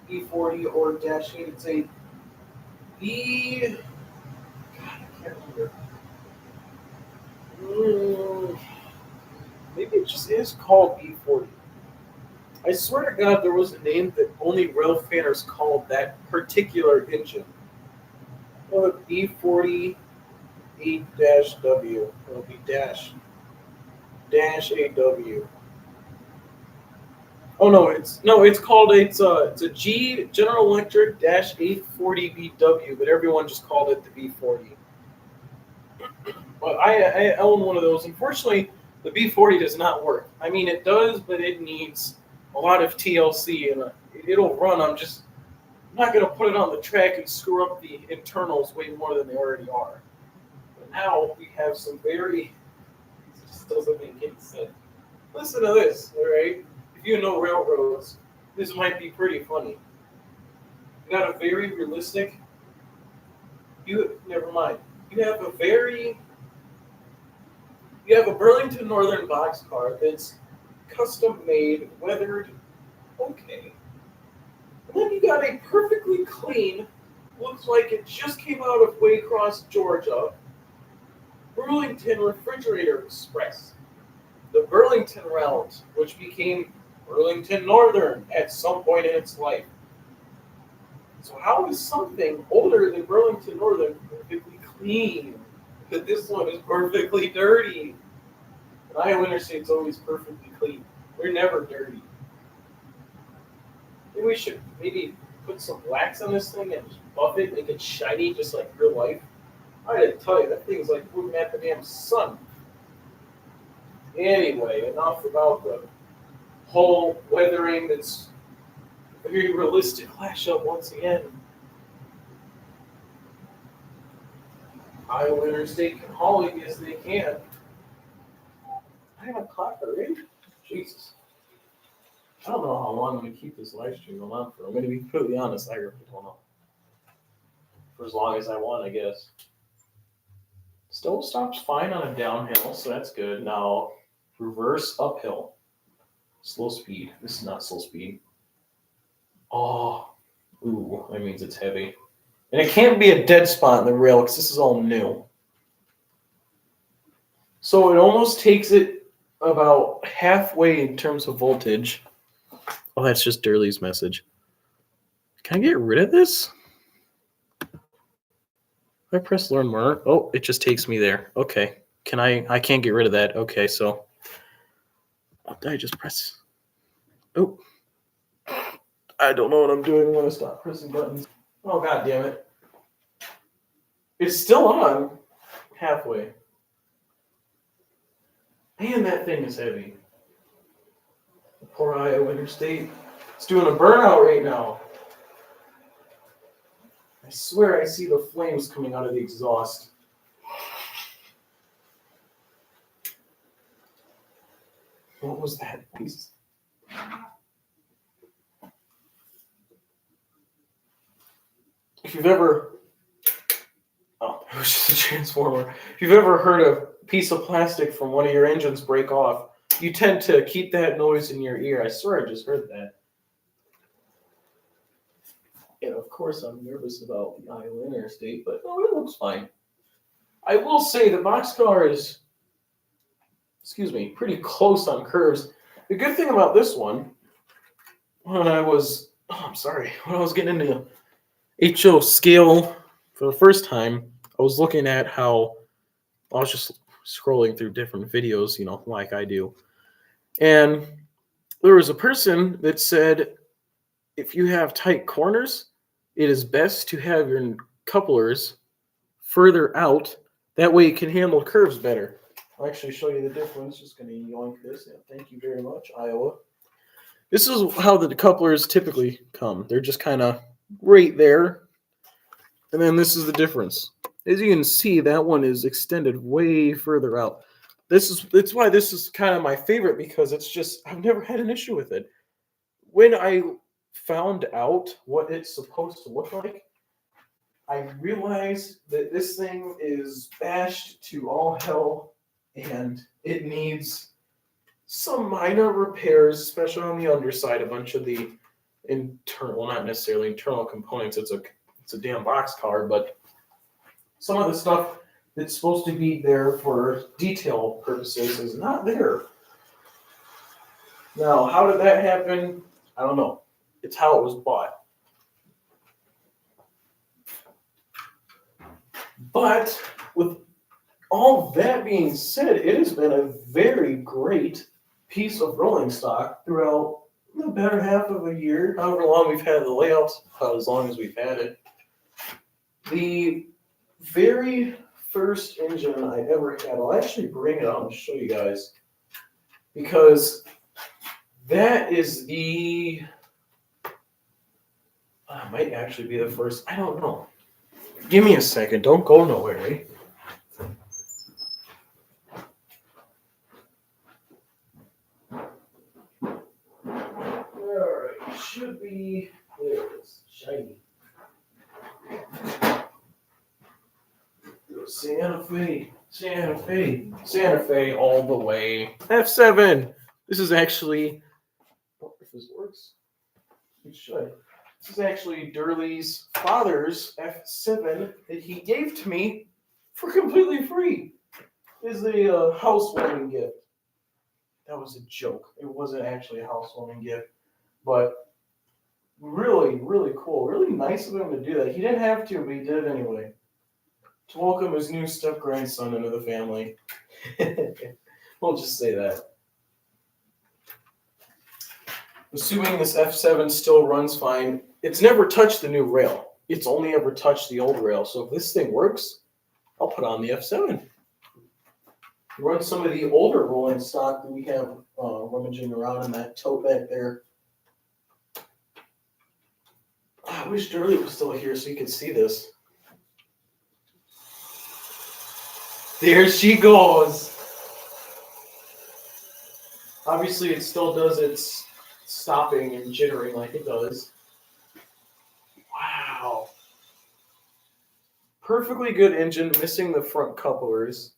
B40 or -8. It's a B. God, I can't remember. Maybe it just is called B40. I swear to God, there was a name that only rail fanners called that particular engine. Well, B40 8-W. It'll be dash AW. Oh no, it's a G General Electric dash 840 BW, but everyone just called it the B40. But I own one of those. Unfortunately, the B40 does not work. I mean, it does, but it needs a lot of TLC, and it'll run. I'm not gonna put it on the track and screw up the internals way more than they already are. But now we have some very. It just doesn't make any sense. Listen to this, all right? If you know railroads, this might be pretty funny. You got a very realistic. You never mind. You have a very. You have a Burlington Northern boxcar that's custom made, weathered, okay. And then you got a perfectly clean, looks like it just came out of Waycross, Georgia, Burlington Refrigerator Express. The Burlington route, which became Burlington Northern at some point in its life. So how is something older than Burlington Northern perfectly clean? That this one is perfectly dirty. And Iowa Interstate's always perfectly clean. We're never dirty. Maybe we should maybe put some wax on this thing and just buff it, make it shiny just like real life. I gotta tell you, that thing's like looking at the damn sun. Anyway, enough about the whole weathering that's a very realistic flash up once again. Iowa Interstate can haul it as they can. I have a clock already? Jesus. I don't know how long I'm going to keep this live stream going on for. I'm going to be completely honest, I really don't know. For as long as I want, I guess. Still stops fine on a downhill, so that's good. Now, reverse uphill. Slow speed. This is not slow speed. Oh, ooh, that means it's heavy. And it can't be a dead spot in the rail because this is all new. So it almost takes it about halfway in terms of voltage. Oh, that's just Durley's message. Can I get rid of this? If I press learn more, oh, it just takes me there. Okay. I can't get rid of that. Okay, so I just press. Oh. I don't know what I'm doing. I'm going to stop pressing buttons. Oh, god damn it. It's still on halfway. Man, that thing is heavy. Poor Iowa Interstate. It's doing a burnout right now. I swear I see the flames coming out of the exhaust. What was that piece? If you've ever... Oh, it was just a transformer. If you've ever heard a piece of plastic from one of your engines break off, you tend to keep that noise in your ear. I swear I just heard that. And of course I'm nervous about the Iowa Interstate, but no, it looks fine. I will say the boxcar is, pretty close on curves. The good thing about this one, when I was getting into HO scale for the first time, I was looking at how I was just scrolling through different videos, like I do. And there was a person that said, if you have tight corners, it is best to have your couplers further out. That way you can handle curves better. I'll actually show you the difference. Just going to yoink this. Yeah, thank you very much, Iowa. This is how the couplers typically come. They're just kind of right there. And then this is the difference. As you can see, that one is extended way further out. That's why this is kind of my favorite, because it's just, I've never had an issue with it. When I found out what it's supposed to look like, I realized that this thing is bashed to all hell and it needs some minor repairs, especially on the underside. A bunch of the internal, well, not necessarily internal components. It's a damn boxcar, but some of the stuff that's supposed to be there for detail purposes is not there. Now, how did that happen? I don't know. It's how it was bought. But with all that being said, it has been a very great piece of rolling stock throughout the better half of a year, however long we've had the layouts, as long as we've had it. The very first engine I ever had, I'll actually bring it out and show you guys, because that is the, might actually be the first, I don't know. Give me a second, don't go nowhere, eh? Alright, should be, there it is, shiny. Santa Fe, Santa Fe, Santa Fe all the way. F7. This is actually, if this works, it should. This is actually Durley's father's F7 that he gave to me for completely free. Is a housewarming gift. That was a joke. It wasn't actually a housewarming gift, but really, really cool. Really nice of him to do that. He didn't have to, but he did it anyway. To welcome his new step-grandson into the family. We'll just say that. Assuming this F7 still runs fine, it's never touched the new rail. It's only ever touched the old rail. So if this thing works, I'll put on the F7. Run some of the older rolling stock that we have rummaging around in that tote back there. I wish Durley was still here so you could see this. There she goes. Obviously, it still does its stopping and jittering like it does. Wow. Perfectly good engine, missing the front couplers.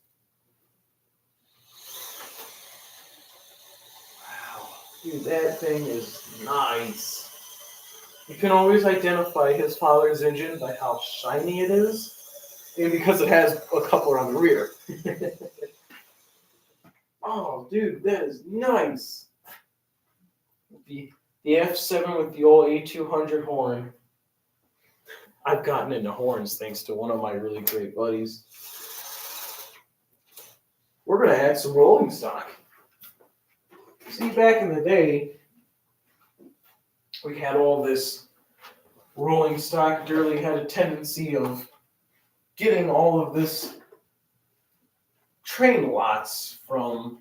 Wow. Dude, that thing is nice. You can always identify his father's engine by how shiny it is. And because it has a coupler on the rear. Oh, dude, that is nice. The F7 with the old A200 horn. I've gotten into horns thanks to one of my really great buddies. We're going to add some rolling stock. See, back in the day, we had all this rolling stock. Durley had a tendency of getting all of this train lots from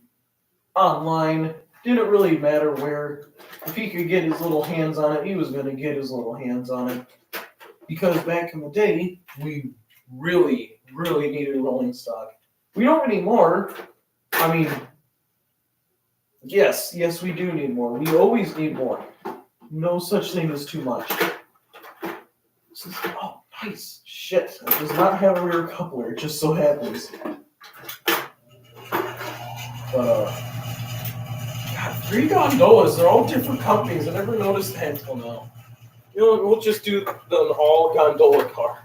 online. Didn't really matter where. If he could get his little hands on it, he was going to get his little hands on it. Because back in the day, we really, really needed rolling stock. We don't anymore. I mean, yes, we do need more. We always need more. No such thing as too much. This is, oh, nice. Shit. It does not have a rear coupler. It just so happens. God, 3 gondolas. They're all different companies. I never noticed that until now. You know, we'll just do the all gondola car.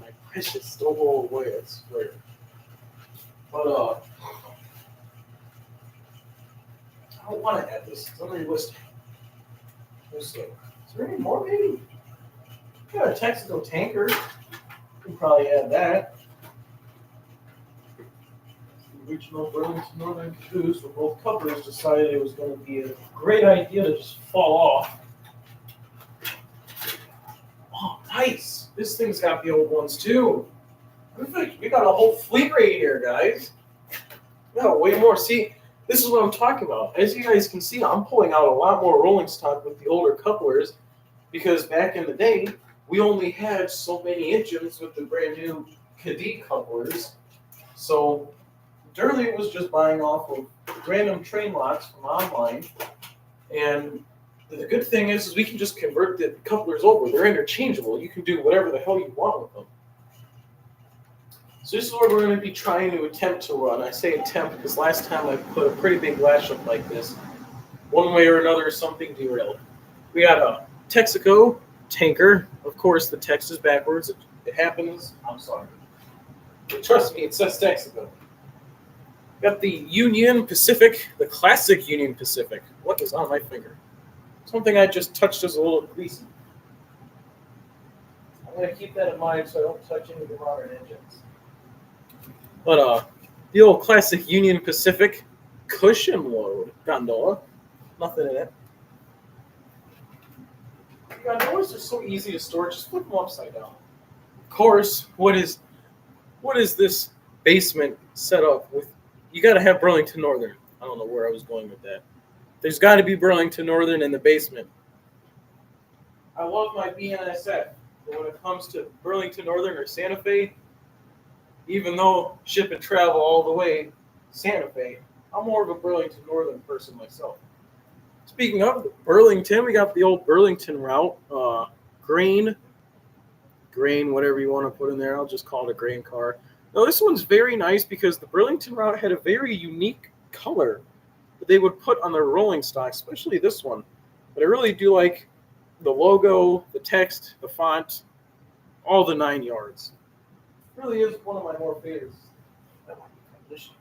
My precious, don't roll away, I swear. But, I don't want to add this. It's unrealistic. Is there any more, maybe? Got a Texaco tanker. We can probably add that. The original Burlington Northern Caboose, where both couplers decided it was going to be a great idea to just fall off. Oh, nice. This thing's got the old ones, too. Perfect. We got a whole fleet right here, guys. We got way more. See, this is what I'm talking about. As you guys can see, I'm pulling out a lot more rolling stock with the older couplers because back in the day, we only had so many engines with the brand new Kadee couplers. So Durley was just buying off of random train lots from online. And the good thing is we can just convert the couplers over. They're interchangeable. You can do whatever the hell you want with them. So this is what we're going to be trying to attempt to run. I say attempt because last time I put a pretty big lash up like this. One way or another, something derailed. We got a Texaco tanker. Of course, the text is backwards. It happens. I'm sorry. But trust me, it says Texaco. Got the Union Pacific, the classic Union Pacific. What is on my finger? Something I just touched is a little greasy. I'm going to keep that in mind so I don't touch any of the modern engines. But the old classic Union Pacific cushion load gondola. Nothing in it. Gondolas are so easy to store. Just flip them upside down. Of course, what is this basement set up with? You got to have Burlington Northern. I don't know where I was going with that. There's got to be Burlington Northern in the basement. I love my BNSF, but when it comes to Burlington Northern or Santa Fe, even though ship and travel all the way Santa Fe, I'm more of a Burlington Northern person myself. Speaking of Burlington, we got the old Burlington route, grain, whatever you want to put in there. I'll just call it a grain car. Now this one's very nice because the Burlington route had a very unique color that they would put on their rolling stock, especially this one. But I really do like the logo, the text, the font, all the 9 yards. It really is one of my more favorites. That might be condition.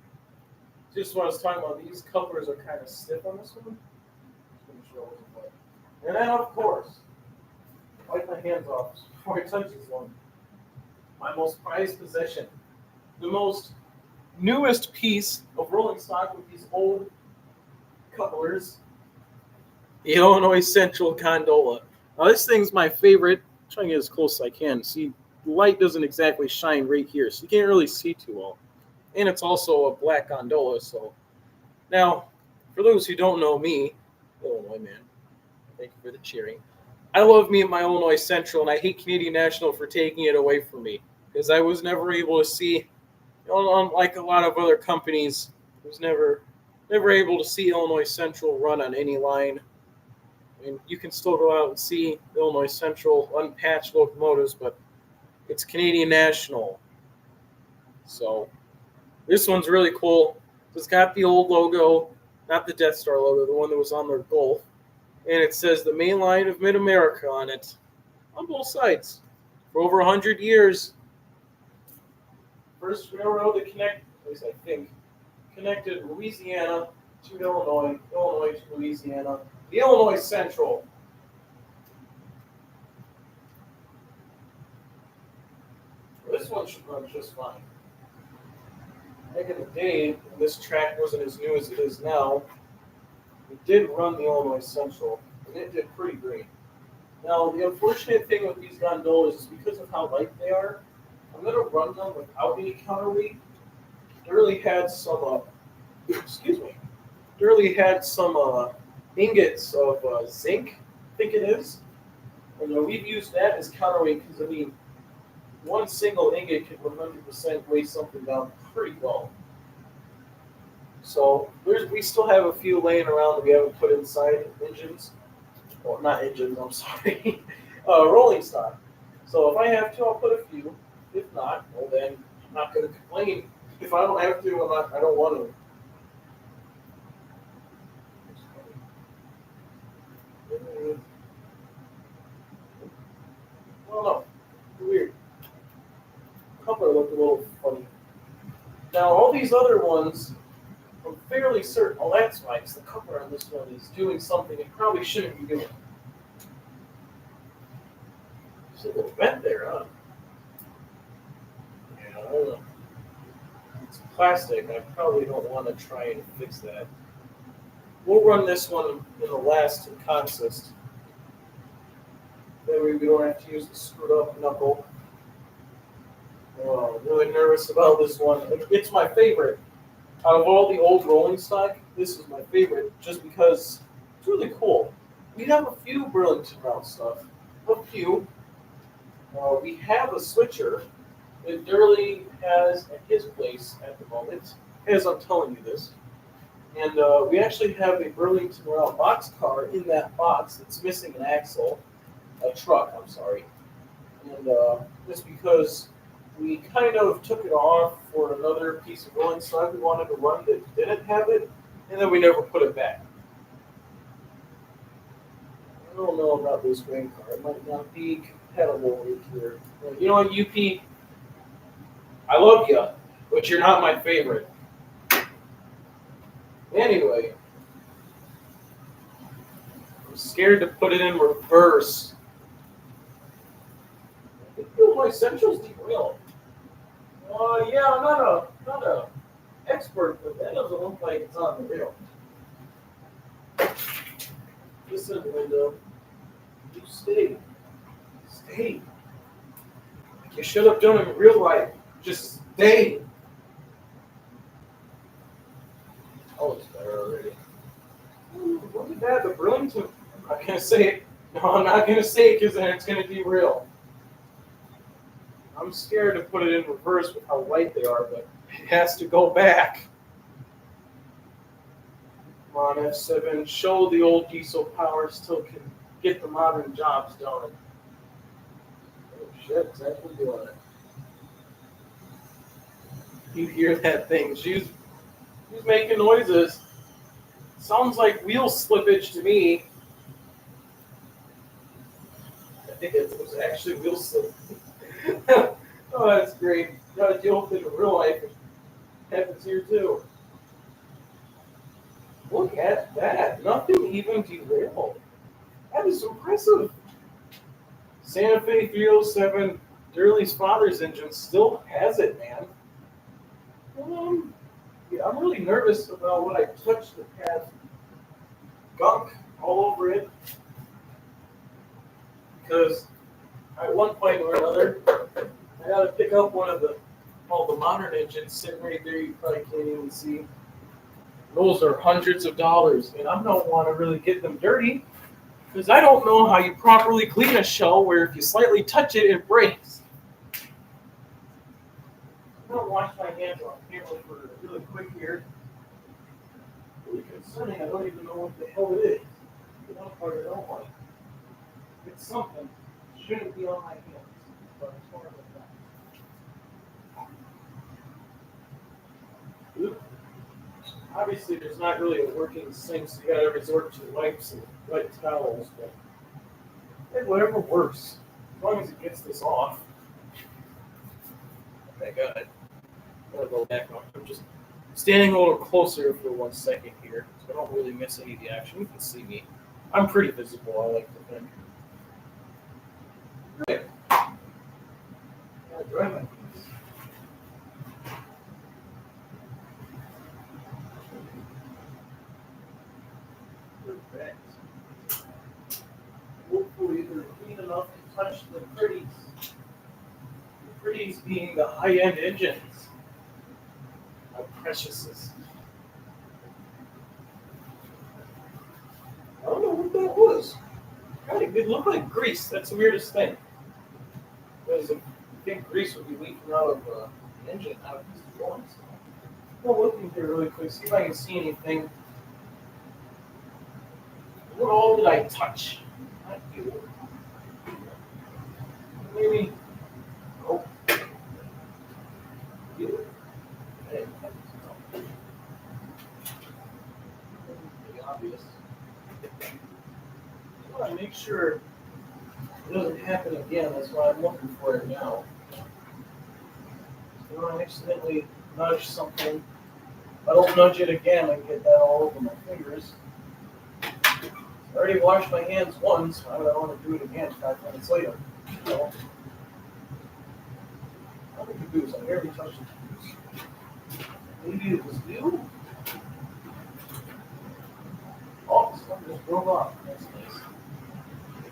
Just what I was talking about, these couplers are kind of stiff on this one. And then, of course, wipe my hands off before I touch this one. My most prized possession. The most newest piece of rolling stock with these old couplers. The Illinois Central Gondola. Now, this thing's my favorite. I'm trying to get as close as I can. See, the light doesn't exactly shine right here, so you can't really see too well. And it's also a black gondola, so. Now, for those who don't know me, Illinois man, thank you for the cheering. I love me and my Illinois Central, and I hate Canadian National for taking it away from me because I was never able to see, unlike a lot of other companies, I was never able to see Illinois Central run on any line. I mean, you can still go out and see Illinois Central unpatched locomotives, but it's Canadian National. So this one's really cool. It's got the old logo, not the Death Star logo, the one that was on their Gulf. And it says the main line of Mid-America on it, on both sides. For over 100 years, first railroad to connect, at least I think, connected Louisiana to Illinois, Illinois to Louisiana, the Illinois Central. This one should run just fine. Back in the day, when this track wasn't as new as it is now, we did run the Illinois Central, and it did pretty great. Now, the unfortunate thing with these gondolas is because of how light they are, I'm going to run them without any counterweight. Durley had some, ingots of zinc, I think it is. And we've used that as counterweight because, I mean, one single ingot can 100% weigh something down pretty well. So we still have a few laying around that we haven't put inside engines. Well, not engines, I'm sorry. Rolling stock. So if I have to, I'll put a few. If not, well then I'm not going to complain. If I don't have to, I don't want to. I don't know. Weird. Coupler looked a little funny. Now all these other ones, I'm fairly certain. Oh, that's right. The coupler on this one is doing something it probably shouldn't be doing. There's a little bent there, huh? Yeah, I don't know. It's plastic. I probably don't want to try and fix that. We'll run this one in the last consist. That way we don't have to use the screwed up knuckle. Oh, I'm really nervous about this one. It's my favorite. Out of all the old rolling stock, this is my favorite just because it's really cool. We have a few Burlington route stuff. A few. We have a switcher that Durley has at his place at the moment, as I'm telling you this. And we actually have a Burlington route boxcar in that box that's missing an axle. A truck, I'm sorry. And just because we kind of took it off for another piece of rolling stock we wanted to run that didn't have it, and then we never put it back. I don't know about this grain car. It might not be compatible with here. You know what, UP? I love you, but you're not my favorite. Anyway, I'm scared to put it in reverse. I think Illinois Central's derailed. Yeah, I'm not a expert, but that doesn't look like it's on the rail. This is the window. You stay. Stay. Like you should have done in real life. Just stay. Oh, it's better already. Look at that, the Burlington. I'm not gonna say it. No, I'm not gonna say it because then it's gonna be real. I'm scared to put it in reverse with how light they are, but it has to go back. Come on, F7, show the old diesel power still can get the modern jobs done. Oh shit, it's actually doing it. You hear that thing? She's making noises. Sounds like wheel slippage to me. I think it was actually wheel slip. Oh, that's great. Gotta deal with it in real life. It happens here too. Look at that. Nothing even derailed. That is impressive. Santa Fe 307, Durley's father's engine still has it, man. Yeah, I'm really nervous about when I touch the pad. Gunk all over it. Because at one point or another, I had to pick up one of the modern engines sitting right there. You probably can't even see. Those are hundreds of dollars, and I don't want to really get them dirty because I don't know how you properly clean a shell where if you slightly touch it, it breaks. I'm going to wash my hands on camera for really quick here. Really concerning, I don't even know what the hell it is. The one part I don't like. It's something. It shouldn't be on my hands. But it's more of a fact. Obviously, there's not really a working sink, so you gotta resort to wipes and wet towels, but hey, whatever works. As long as it gets this off. Thank God. I'm gonna go back on. I'm just standing a little closer for 1 second here, so I don't really miss any of the action. You can see me. I'm pretty visible, I like to think. Right. Dry my hands. Perfect. Hopefully they're clean enough to touch the pretties. The pretties being the high-end engines. How precious is. I don't know what that was. God, it looked like grease. That's the weirdest thing. Because I think grease would be leaking out of the engine, out of these joints. I'll look in here really quick, see if I can see anything. What all did I touch? Not you. Maybe. Oh. You. Hey. Pretty obvious. I want to make sure it doesn't happen again. That's why I'm looking for it now. You know, I accidentally nudge something. If I don't nudge it again, I get that all over my fingers. I already washed my hands once. Why would I want to do it again 5 minutes later? So, how did you do this? I barely touched it. Maybe it was you? Oh, something just broke off. That's nice.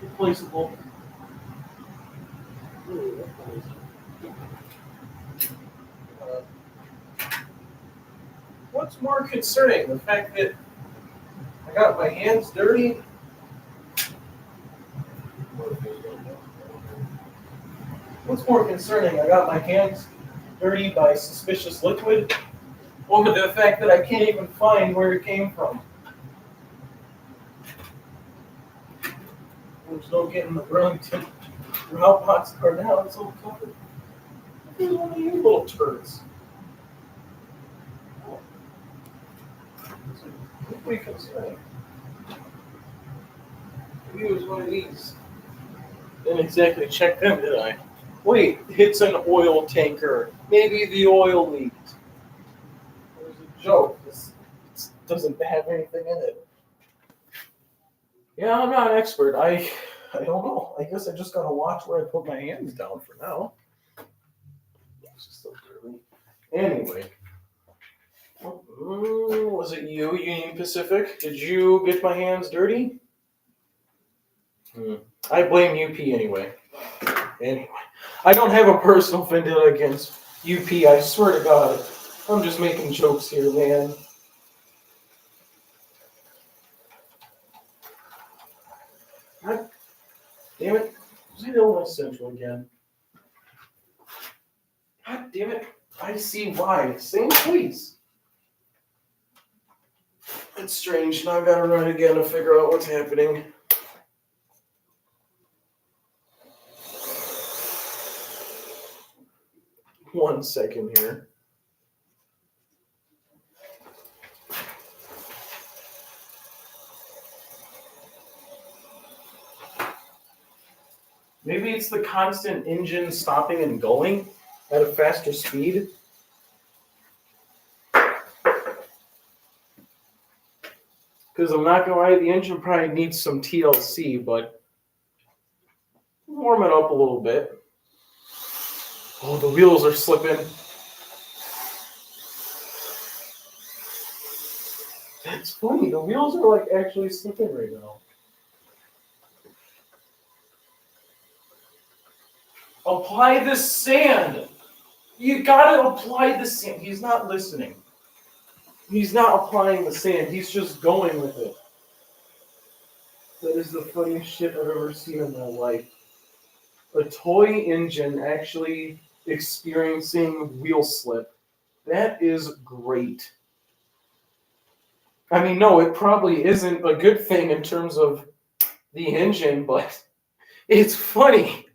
Replaceable. Ooh, that's nice. What's more concerning? The fact that I got my hands dirty? What's more concerning? I got my hands dirty by suspicious liquid? Or the fact that I can't even find where it came from? There's no getting the Burlington route box car now. It's all covered. Look at one of you little turds. Oh. It's pretty concerning. Maybe it was one of these. Didn't exactly check them, did I? Wait, it's an oil tanker. Maybe the oil leaked. It was a joke. This doesn't have anything in it. Yeah, I'm not an expert. I don't know. I guess I just gotta watch where I put my hands down for now. It's just so dirty. Anyway. Was it you, Union Pacific? Did you get my hands dirty? I blame UP anyway. Anyway, I don't have a personal vendetta against UP. I swear to God, I'm just making jokes here, man. God damn it! Was it Illinois Central again? God damn it! I see why. Same place. It's strange. Now I gotta run it again to figure out what's happening. One second here. Maybe it's the constant engine stopping and going at a faster speed. Because I'm not gonna lie, the engine probably needs some TLC, but warm it up a little bit. Oh, the wheels are slipping. That's funny. The wheels are like actually slipping right now. Apply the sand. You gotta apply the sand. He's not listening. He's not applying the sand. He's just going with it. That is the funniest shit I've ever seen in my life. A toy engine actually experiencing wheel slip. That is great. I mean, no, it probably isn't a good thing in terms of the engine, but it's funny.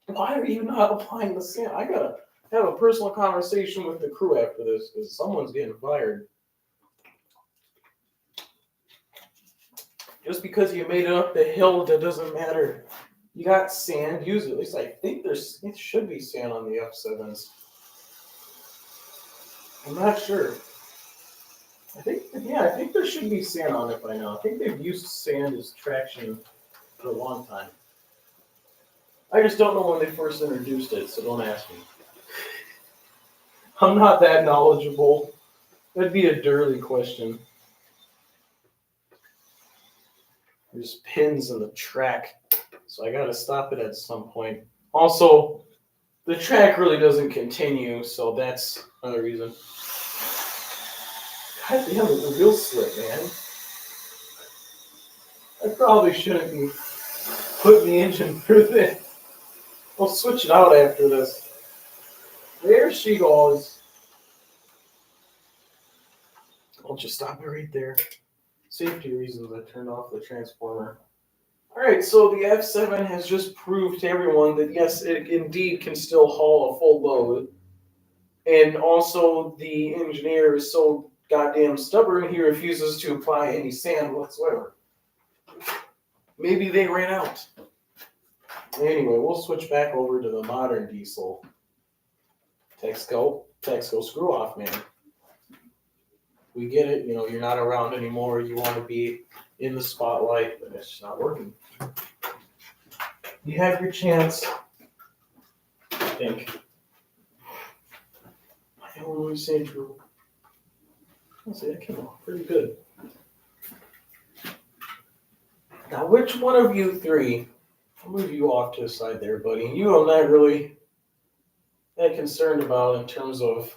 Why are you not applying the sand? I gotta have a personal conversation with the crew after this because someone's getting fired. Just because you made it up the hill, that doesn't matter. You got sand, use it. At least I think it should be sand on the F7s. I'm not sure. I think there should be sand on it by now. I think they've used sand as traction for a long time. I just don't know when they first introduced it, so don't ask me. I'm not that knowledgeable. That'd be a Durley question. There's pins in the track, so I gotta stop it at some point. Also, the track really doesn't continue, so that's another reason. God damn it, the wheel slip, man. I probably shouldn't be putting the engine through this. I'll switch it out after this. There she goes. I'll just stop it right there. Safety reasons, I turned off the transformer. Alright, so the F7 has just proved to everyone that yes, it indeed can still haul a full load. And also, the engineer is so goddamn stubborn, he refuses to apply any sand whatsoever. Maybe they ran out. Anyway, we'll switch back over to the modern diesel. Texco screw off, man. We get it, you're not around anymore, you want to be in the spotlight, but it's just not working. You have your chance, I think. I don't really say true. I'll say that came out pretty good. Now, which one of you three, I'll move you off to the side there, buddy. You I'm not really that concerned about in terms of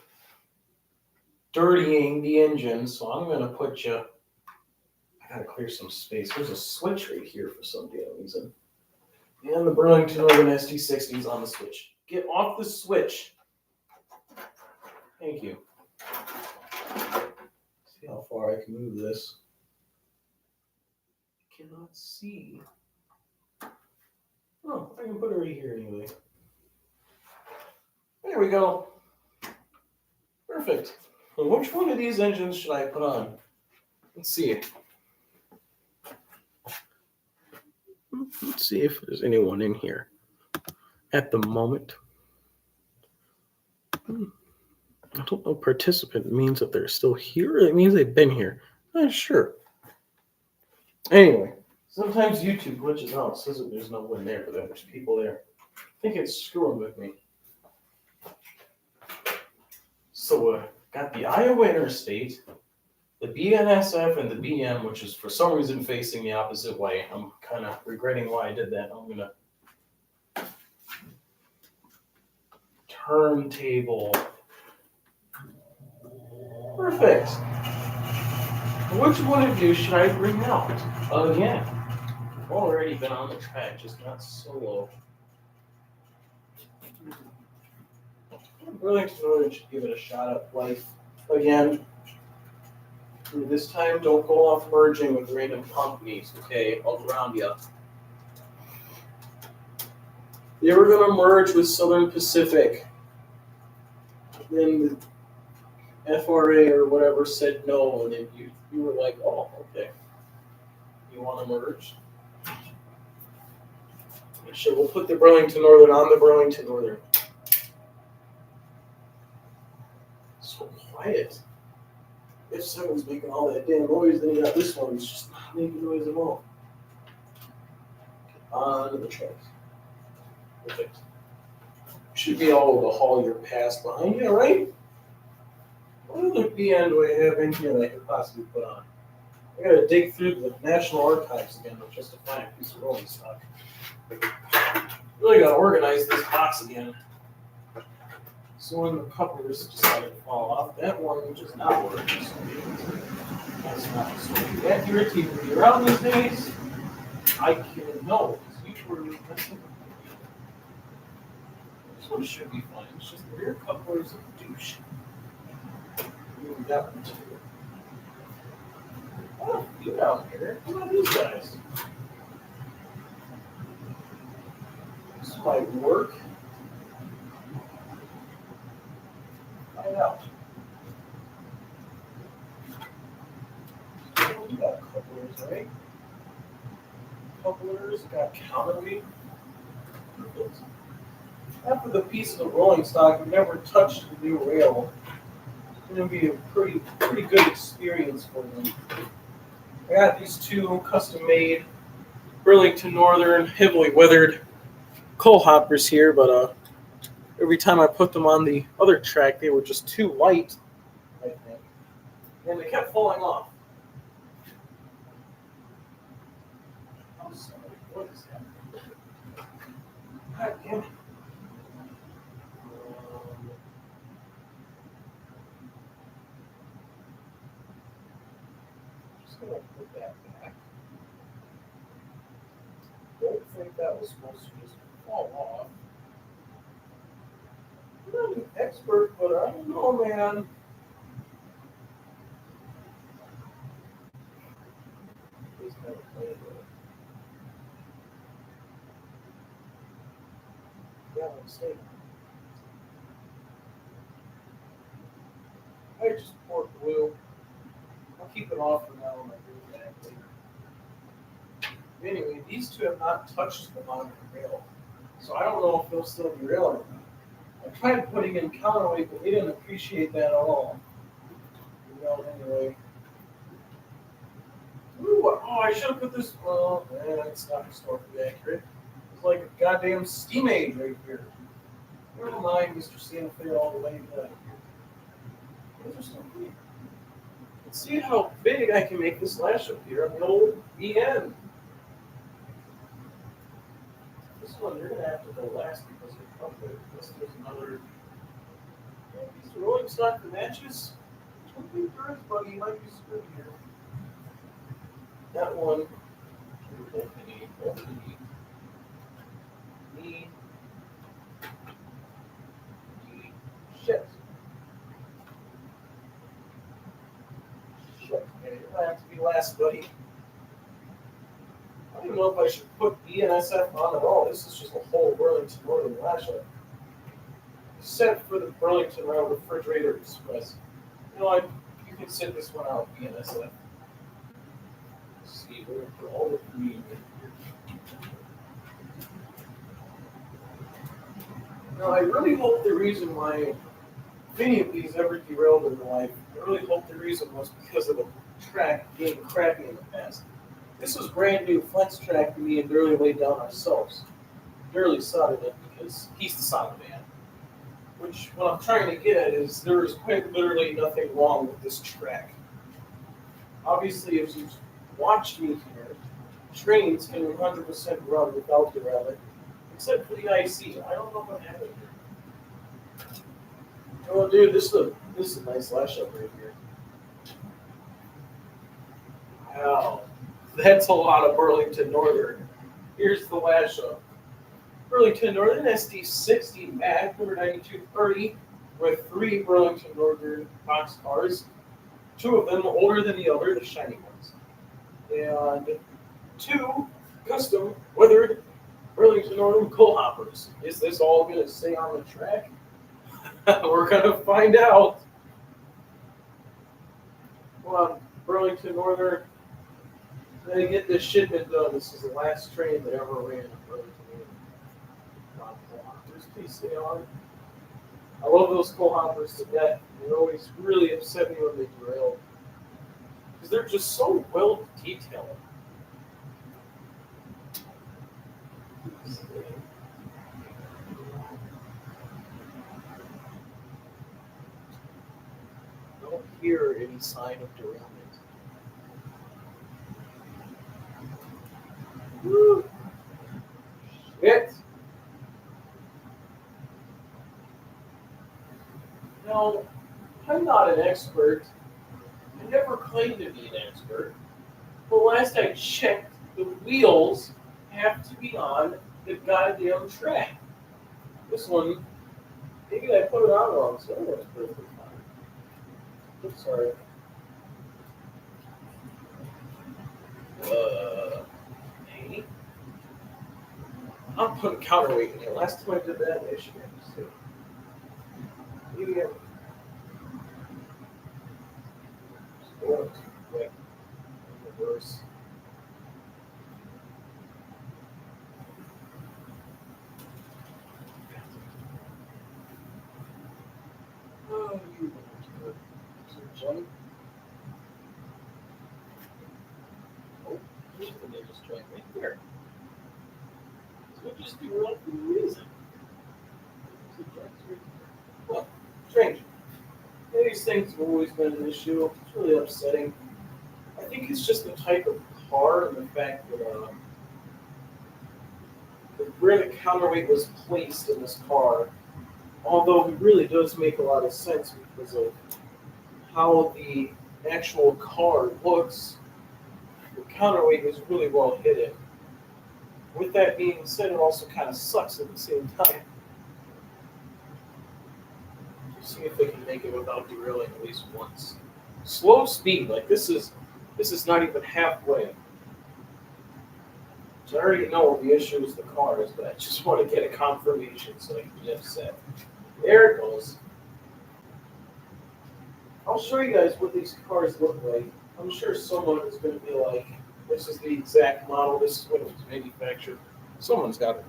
dirtying the engine, so I'm going to put you, I got to clear some space. There's a switch right here for some damn reason. And the Burlington Northern ST60 is on the switch. Get off the switch. Thank you. See how far I can move this. I cannot see. Oh, I can put it right here anyway. There we go. Perfect. Well, which one of these engines should I put on? Let's see. Let's see if there's anyone in here at the moment. I don't know. Participant means that they're still here, or it means they've been here. Not sure. Anyway, sometimes YouTube glitches out. It says that there's no one there, but there's people there. I think it's screwing with me. So, got the Iowa Interstate. The BNSF and the BM, which is for some reason facing the opposite way. I'm kind of regretting why I did that. I'm gonna turntable. Perfect. Which one of you should I bring out? Again. I've already been on the track, just not solo. Burlington Northern should give it a shot at life again. This time, don't go off merging with random companies, okay? I'll ground you. They were going to merge with Southern Pacific. Then the FRA or whatever said no, and then you were like, oh, okay. You want to merge? Sure, we'll put the Burlington Northern on the Burlington Northern. So quiet. If someone's making all that damn noise, then you got this one that's just not making noise at all. Onto the tracks. Perfect. Should be able to haul your past behind you, right? What other BN do I have in here that I could possibly put on? I gotta dig through the National Archives again just to find a piece of rolling stock. Really gotta organize this box again. So when the couplers decided to fall off, that one just not working. That's not so that irritating me around these days. I can know because you were messing. This one should be fine. It's just the rear couplers a douche. Moving that one too. Oh, you down here? What about these guys? This might work. Find out. You got couplers, right? Couplers, got counterweight. Perfect. After the piece of the rolling stock, we never touched the new rail. It's going to be a pretty good experience for them. I got these two custom-made Burlington Northern heavily weathered coal hoppers here, but every time I put them on the other track, they were just too light, I think, and they kept falling off. I'm sorry, what is that? God damn it. Just gonna put that back. Don't think that was supposed to just fall off. I'm not an expert, but I don't know, man. Please never play it. Yeah, I'm saying. I just poured glue. I'll keep it off for now and I'll do that later. Anyway, these two have not touched the bottom of the rail. So I don't know if they'll still be rail or not. I tried putting in counterweight, but they didn't appreciate that at all. Anyway. Ooh, oh, I should have put this. Well, it's not historically accurate. It's like a goddamn steam aid right here. Never mind, Mr. Santa Fe, all the way back here. Those are so neat. Let's see how big I can make this lash up here on the old BN. This one, you're going to have to go last because you're covered. Unless there's another. Yeah, piece of rolling stock that matches. Don't think there is, buddy. You might be screwed here. That one. Shit. Shit. Okay, you're gonna have to be last, buddy. I don't even know if I should put BNSF on at all. This is just a whole Burlington Northern lash up. Set for the Burlington Rail Refrigerator Express. You know what? You can sit this one out, BNSF. Let's see, we're for all the green. Now, I really hope the reason why many of these ever derailed in life, I really hope the reason was because of the track being crappy in the past. This was brand new flex track me and Durley laid down ourselves. Durley sodded it because he's the solid man. Which, what I'm trying to get at is there is quite literally nothing wrong with this track. obviously, as you've watched me here, trains can 100% run without derailment, except for the IC. I don't know what happened here. Oh, dude, this is a nice lash up right here. Wow, that's a lot of Burlington Northern. Here's the lash up. Burlington Northern SD60 MAC number 9230 with 3 Burlington Northern box cars. 2 of them older than the other, the shiny ones. And 2 custom weathered Burlington Northern coal hoppers. Is this all going to stay on the track? We're going to find out. Come on, Burlington Northern. They get this shipment done. This is the last train that ever ran in Burlington Northern. Coal hoppers, please stay on. I love those coal hoppers to death. They always really upset me when they derail. Because they're just so well detailed. Don't hear any sign of derailment. Woo! Shit! Now, I'm not an expert. I never claimed to be an expert. But last I checked, the wheels have to be on the goddamn track. This one, maybe I put it on wrong, so it was perfectly fine. Oops, sorry. Hey. I'm putting counterweight in here. Last time I did that, I should have to maybe I'm going too quick. Reverse. Oh, you Johnny. Oh, here's the nearest joint right there. So we'll just do one for the reason. Well, strange. These things have always been an issue. It's really upsetting. I think it's just the type of car and the fact that where the counterweight was placed in this car, although it really does make a lot of sense because of how the actual car looks, the counterweight is really well hidden. With that being said, it also kind of sucks at the same time. See if they can make it without derailing at least once. Slow speed, like this is not even halfway. So I already know the issue is the cars, but I just want to get a confirmation so I can get upset. There it goes. I'll show you guys what these cars look like. I'm sure someone is going to be like, this is the exact model, this is when it was manufactured. Someone's got it.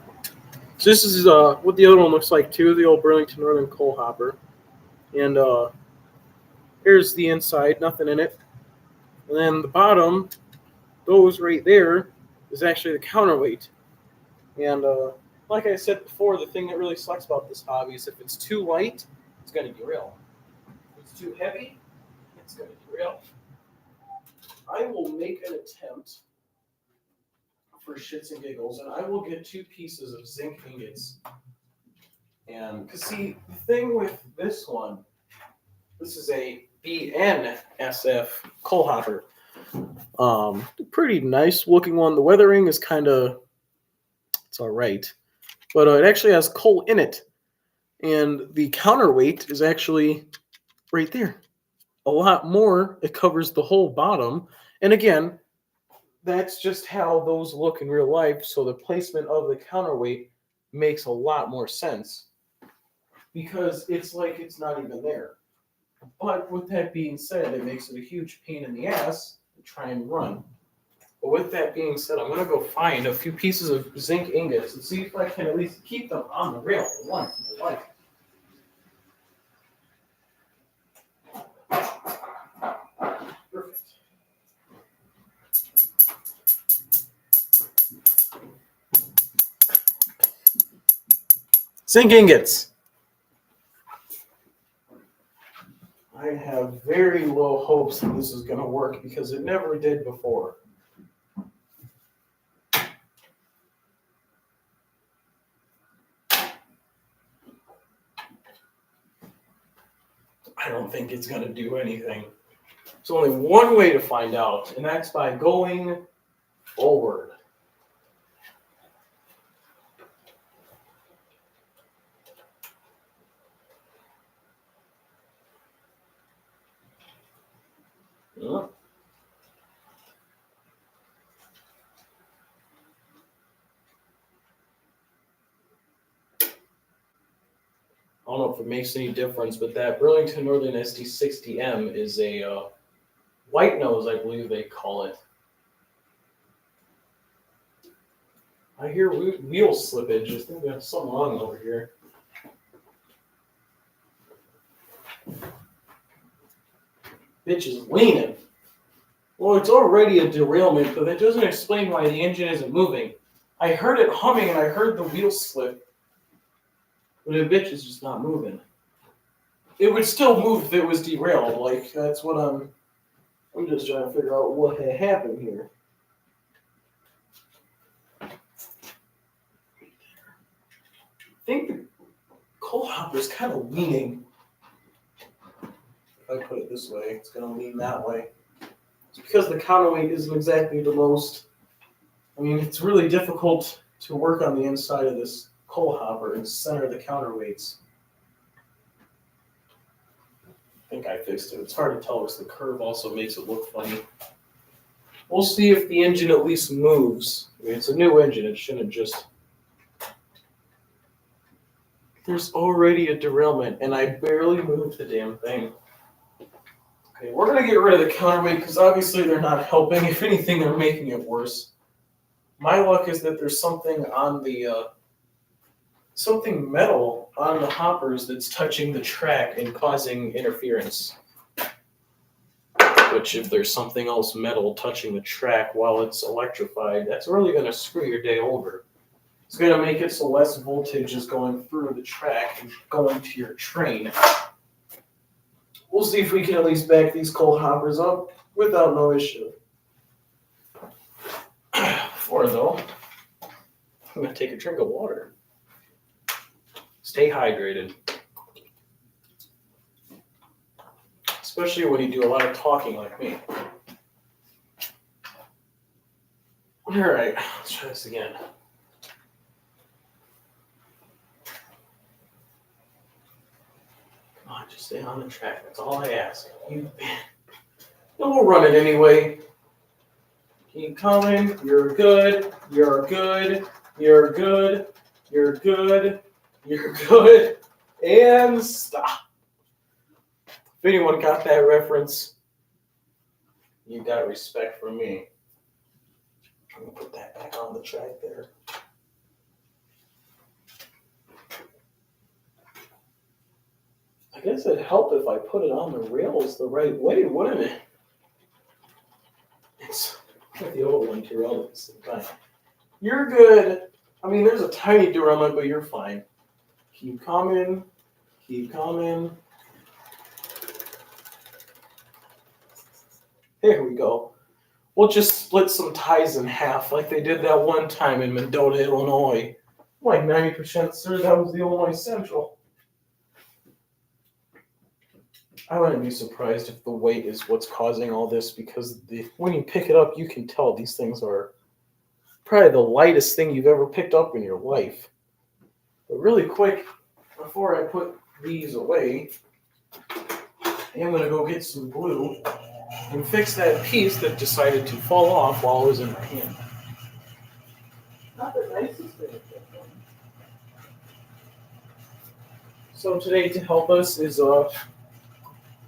So this is what the other one looks like too, the old Burlington Northern coal hopper. And here's the inside, nothing in it. And then the bottom, those right there, is actually the counterweight. And like I said before, the thing that really sucks about this hobby is if it's too light, it's going to derail. If it's too heavy, it's going to derail. I will make an attempt for shits and giggles, and I will get 2 pieces of zinc ingots. And, because see, the thing with this one, this is a BNSF coal hopper. Pretty nice looking one. The weathering is kind of, it's all right. But it actually has coal in it. And the counterweight is actually right there. A lot more. It covers the whole bottom. And again, that's just how those look in real life. So the placement of the counterweight makes a lot more sense. Because it's like it's not even there. But with that being said, it makes it a huge pain in the ass to try and run. But with that being said, I'm going to go find a few pieces of zinc ingots and see if I can at least keep them on the rail for once in my life. Perfect. Zinc ingots. I have very low hopes that this is going to work because it never did before. I don't think it's going to do anything. There's only one way to find out, and that's by going forward. Yeah. I don't know if it makes any difference, but that Burlington Northern SD60M is a white nose, I believe they call it. I hear wheel slippage. I think there's something wrong over here. Bitch is leaning. Well, it's already a derailment, but that doesn't explain why the engine isn't moving. I heard it humming and I heard the wheel slip, but the bitch is just not moving. It would still move if it was derailed. Like, that's what I'm just trying to figure out what had happened here. I think the coal hopper's kind of leaning. If I put it this way, it's going to lean that way. It's because the counterweight isn't exactly the most. I mean, it's really difficult to work on the inside of this coal hopper and center the counterweights. I think I fixed it. It's hard to tell because the curve also makes it look funny. We'll see if the engine at least moves. I mean, it's a new engine. It shouldn't just... There's already a derailment, and I barely moved the damn thing. Okay, we're going to get rid of the counterweight because obviously they're not helping. If anything, they're making it worse. My luck is that there's something on the... something metal on the hoppers that's touching the track and causing interference. Which, if there's something else metal touching the track while it's electrified, that's really going to screw your day over. It's going to make it so less voltage is going through the track and going to your train. We'll see if we can at least back these coal hoppers up without no issue. Before though, I'm going to take a drink of water. Stay hydrated. Especially when you do a lot of talking like me. Alright, let's try this again. Come on, just stay on the track. That's all I ask. No, we'll run it anyway. Keep coming. You're good. You're good. You're good. You're good. You're good. And stop. If anyone got that reference, you got respect from me. I'm going to put that back on the track there. I guess it'd help if I put it on the rails the right way, wouldn't it? It's like the old one derailed at the same time. You're good. I mean, there's a tiny derailment, but you're fine. Keep coming. Keep coming. There we go. We'll just split some ties in half like they did that one time in Mendota, Illinois. I'm like 90% sure that was the Illinois Central. I wouldn't be surprised if the weight is what's causing all this because when you pick it up, you can tell these things are probably the lightest thing you've ever picked up in your life. But really quick, before I put these away, I'm going to go get some glue and fix that piece that decided to fall off while it was in my hand. Not the nicest thing. So today to help us is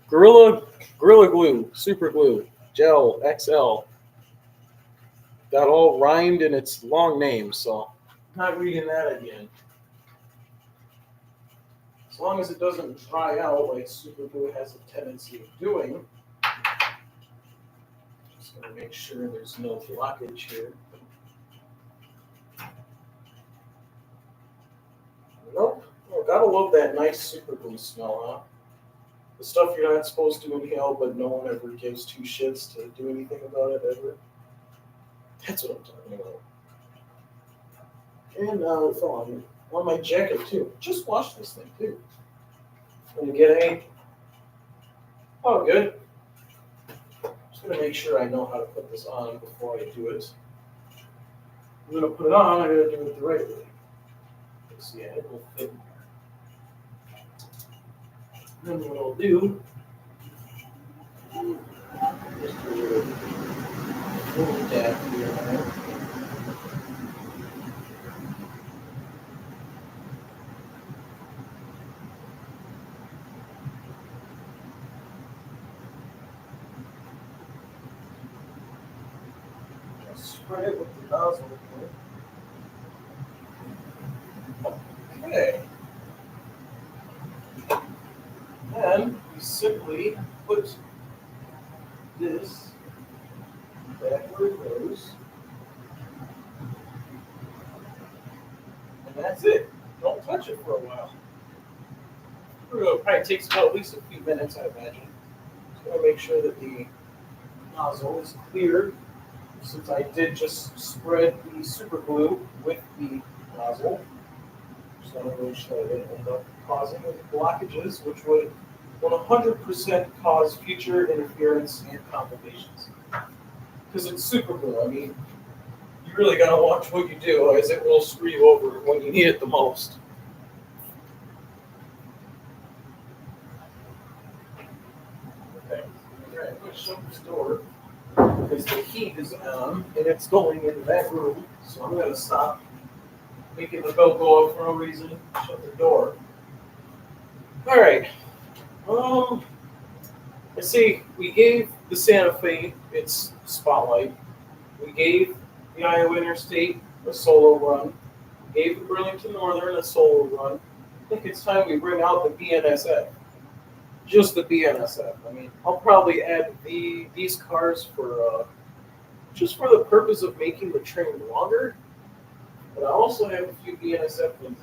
Gorilla Glue, Super Glue, Gel XL. Got all rhymed in its long name, so I'm not reading that again. As long as it doesn't dry out like Super Glue has a tendency of doing. Just going to make sure there's no blockage here. Nope. Oh, gotta love that nice Super Glue smell, huh? the stuff you're not supposed to inhale, but no one ever gives two shits to do anything about it ever. That's what I'm talking about. And it's on my jacket too. Just washed this thing too. Gonna get any? Oh, good. Just gonna make sure I know how to put this on before I do it. I'm gonna put it on. I gotta do it the right way. Let's see, it will fit. Then what I'll do. Just a little dab here. Spread it with the nozzle here. Okay. Then we simply put this back where it goes. And that's it. Don't touch it for a while. It probably takes about at least a few minutes, I imagine. Just gotta make sure that the nozzle is clear. Since I did just spread the super glue with the nozzle, just want to make sure I didn't end up causing any blockages, which would 100% cause future interference and complications. Because it's super glue. I mean, you really gotta watch what you do, as it will screw you over when you need it the most. Okay, alright, I'm gonna shut this door. Because the heat is on and it's going into that room, so I'm going to stop making the bell go off for no reason. Shut the door. All right. Let's see. We gave the Santa Fe its spotlight. We gave the Iowa Interstate a solo run. We gave the Burlington Northern a solo run. I think it's time we bring out the BNSF. Just the BNSF. I mean, I'll probably add these cars for just for the purpose of making the train longer. But I also have a few BNSF things.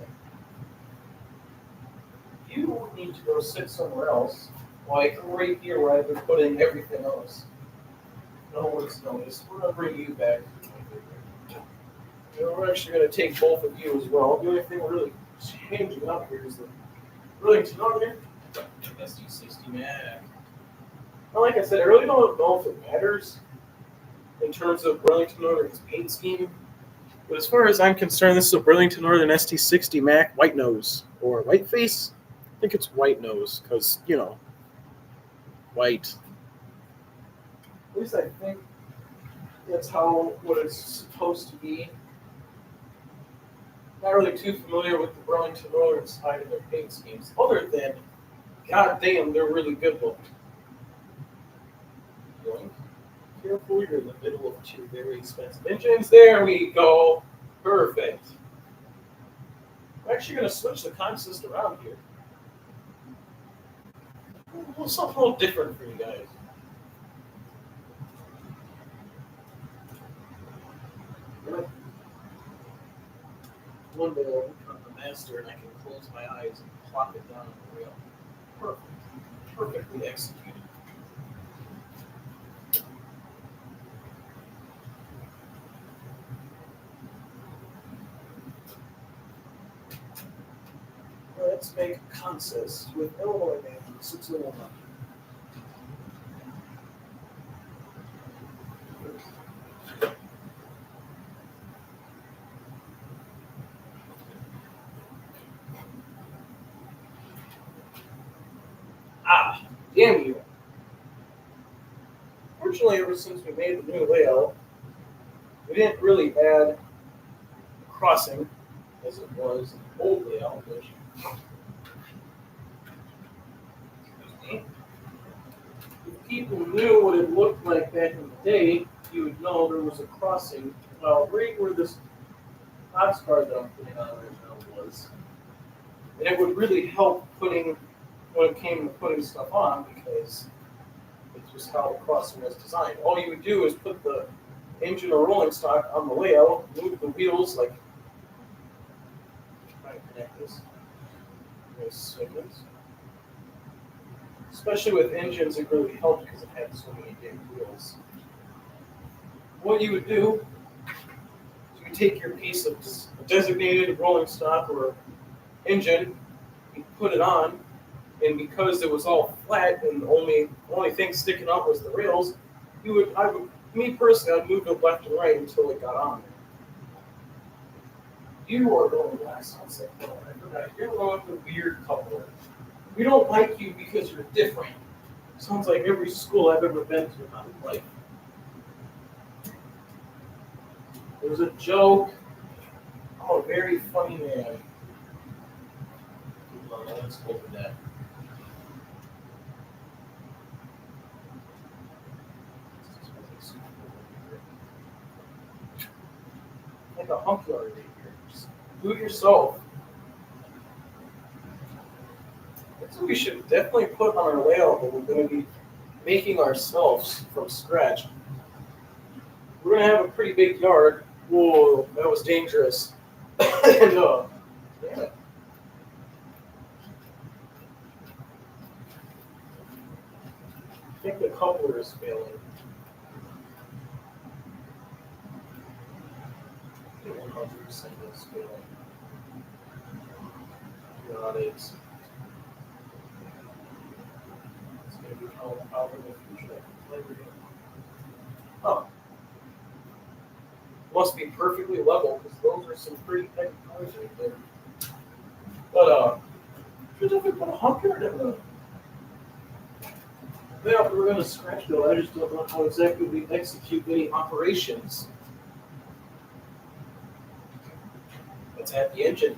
You need to go sit somewhere else, like right here where I've been putting everything else. No one's noticed. We're gonna bring you back. We're actually gonna take both of you as well. The only thing we're really changing up here is the Burlington Northern. ST60 Mac. Well, like I said, I really don't know if it matters in terms of Burlington Northern's paint scheme. But as far as I'm concerned, this is a Burlington Northern ST60 Mac white nose or white face. I think it's white nose because, you know, white. At least I think that's what it's supposed to be. Not really too familiar with the Burlington Northern side of their paint schemes, other than, god damn, they're really good looking. Careful, you're in the middle of two very expensive engines. There we go. Perfect. I'm actually going to switch the consist around here. Something a little different for you guys. One day I'll become the master and I can close my eyes and plop it down on the wheel. Perfect. Perfectly executed. Let's make a consist with Illinois Man 601. Damn you. Fortunately, ever since we made the new layout, we didn't really add crossing as it was in the old layout, which if people knew what it looked like back in the day, you would know there was a crossing, well, right where this boxcar that I'm putting on right now was. And it would really help when it came to putting stuff on, because it's just how the crossing was designed. All you would do is put the engine or rolling stock on the layout, move the wheels, like, try to connect this. Swing this. Especially with engines, it really helped because it had so many big wheels. What you would do is you would take your piece of designated rolling stock or engine, you put it on, and because it was all flat and the only thing sticking up was the rails, me personally, I'd move it left and right until it got on there. You are going last on second. I forgot. You're going with a weird coupler. We don't like you because you're different. Sounds like every school I've ever been to in my life. It was a joke. I'm a very funny man. Hold on, let's open that. Like a hunky right here. Just do it yourself. That's what we should definitely put on our layout that we're going to be making ourselves from scratch. We're going to have a pretty big yard. Whoa, that was dangerous. And, damn it. I think the coupler is failing. 100% is failing. God, it's going to become a problem in the future. Oh. Must be perfectly level because those are some pretty heavy cars right there. But should definitely put a hump in the layout we're going to scratch though. I just don't know how exactly we execute any operations. Let's have the engine.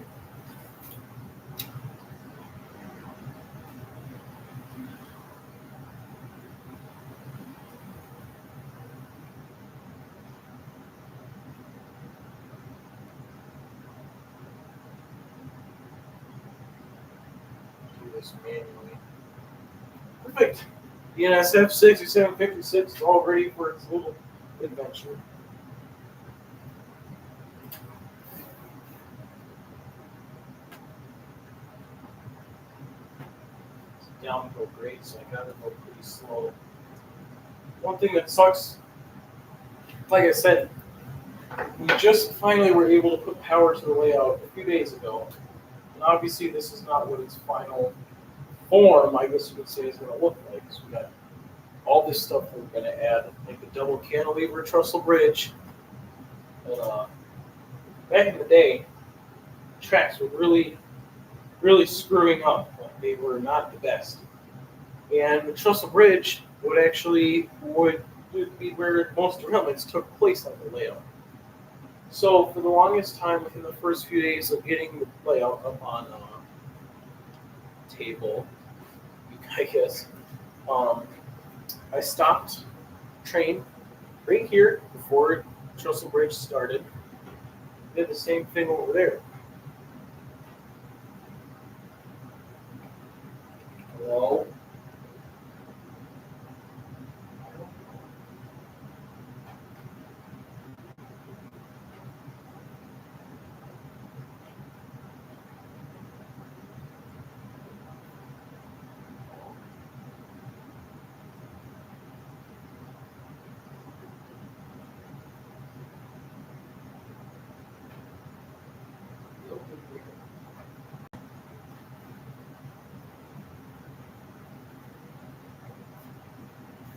Do this manually. Perfect. The NSF 6756 is all ready for its little adventure. It's a downhill grade, so I gotta go pretty slow. One thing that sucks, like I said, we just finally were able to put power to the layout a few days ago. And obviously this is not what its final form, I guess you could say, is going to look like. So we got all this stuff we're going to add, like the double cantilever trestle bridge. And back in the day, tracks were really, really screwing up. They were not the best. And the trestle bridge would be where most derailments took place on the layout. So for the longest time, within the first few days of getting the layout up on table, I guess, I stopped train right here before Trestle Bridge started. Did the same thing over there. Hello?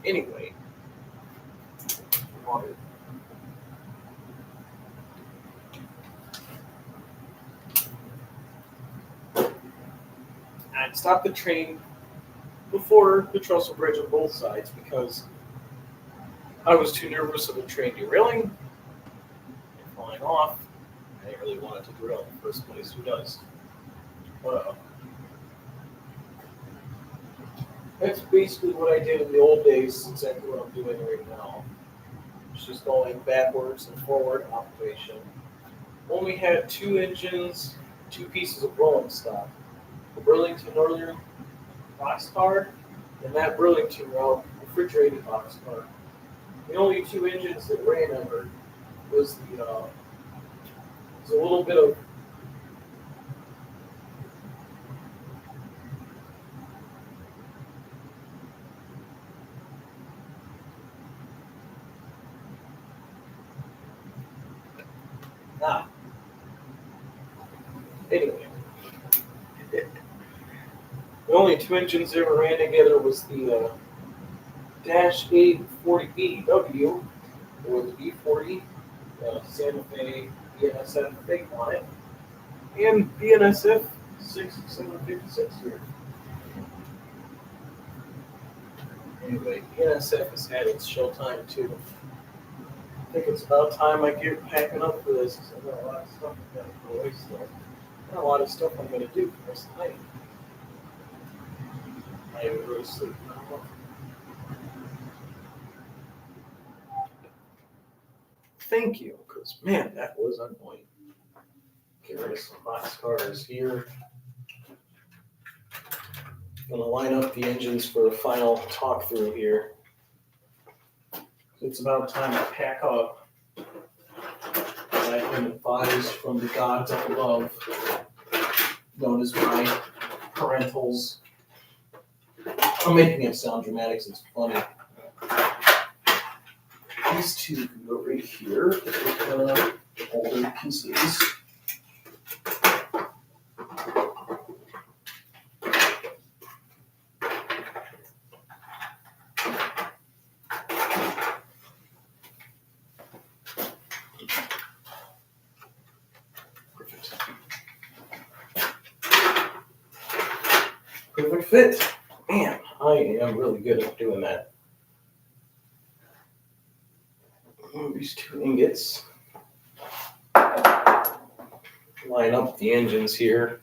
Anyway, water. I'd stop the train before the trestle bridge on both sides because I was too nervous of the train derailing and falling off. I didn't really want it to derail in the first place. Who does? But that's basically what I did in the old days, exactly what I'm doing right now. It's just going backwards and forward operation. Only had two engines, two pieces of rolling stock. The Burlington Northern boxcar and that Burlington route refrigerated boxcar. The only two engines that ran ever was a little bit of Ah. Anyway. The only two engines that ever ran together was the Dash 840 BW, or the B40, Santa Fe BNSF big line, and BNSF 6756 here. Anyway, BNSF has had its showtime too. I think it's about time I get packing up for this, because I've got a lot of stuff I've got to put away still. Got a lot of stuff I'm going to do for the rest of the night. I haven't really sleep now. Thank you, because man, that was annoying. Get rid of some box cars here. I'm gonna line up the engines for a final talk through here. It's about time to pack up. I am advised from the gods up above, known as my parentals. I'm making it sound dramatic, so it's funny. These two can go right here with older pieces. Perfect fit. Man, I am really good at doing that. These two ingots. Line up the engines here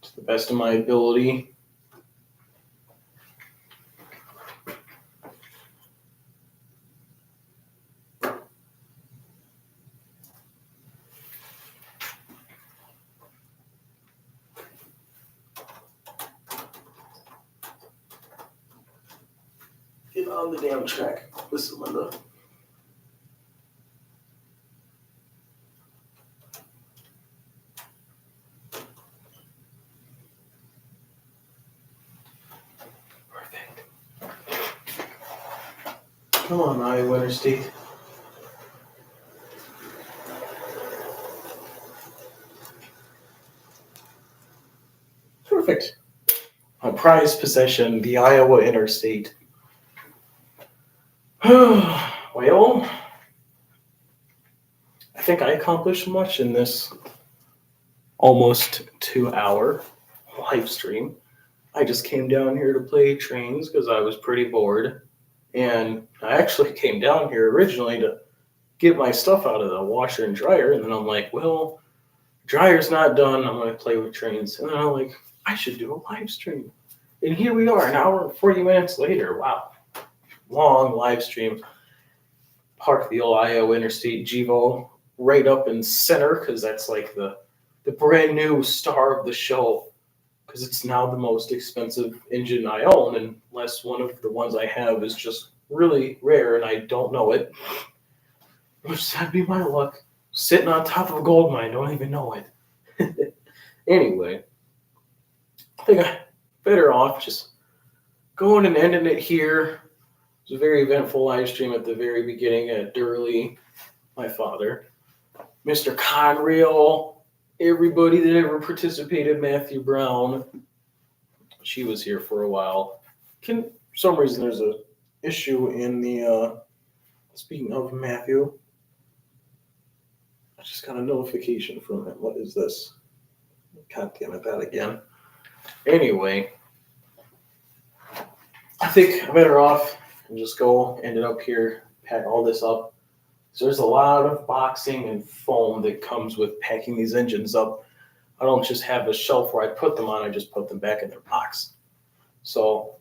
to the best of my ability. Get on the damn track. Listen, Linda. Come on, Iowa Interstate. Perfect. My prized possession, the Iowa Interstate. Well, I think I accomplished much in this almost 2-hour live stream. I just came down here to play trains because I was pretty bored. And I actually came down here originally to get my stuff out of the washer and dryer. And then I'm like, well, dryer's not done. I'm going to play with trains. And then I'm like, I should do a live stream. And here we are, an hour and 40 minutes later. Wow. Long live stream. Park the old Iowa Interstate GEVO right up in center because that's like the brand new star of the show. Because it's now the most expensive engine I own, unless one of the ones I have is just really rare and I don't know it. Which that'd be my luck. Sitting on top of a gold mine, don't even know it. Anyway, I think I'm better off just going and ending it here. It was a very eventful live stream at the very beginning at Durley, my father, Mr. Conrail, everybody that ever participated, Matthew Brown. She was here for a while. For some reason there's a issue in the speaking of Matthew. I just got a notification from him. What is this? God damn it, that again. Anyway, I think I'm better off and just go end it up here, pack all this up. So there's a lot of boxing and foam that comes with packing these engines up. I don't just have a shelf where I put them on, I just put them back in their box. So,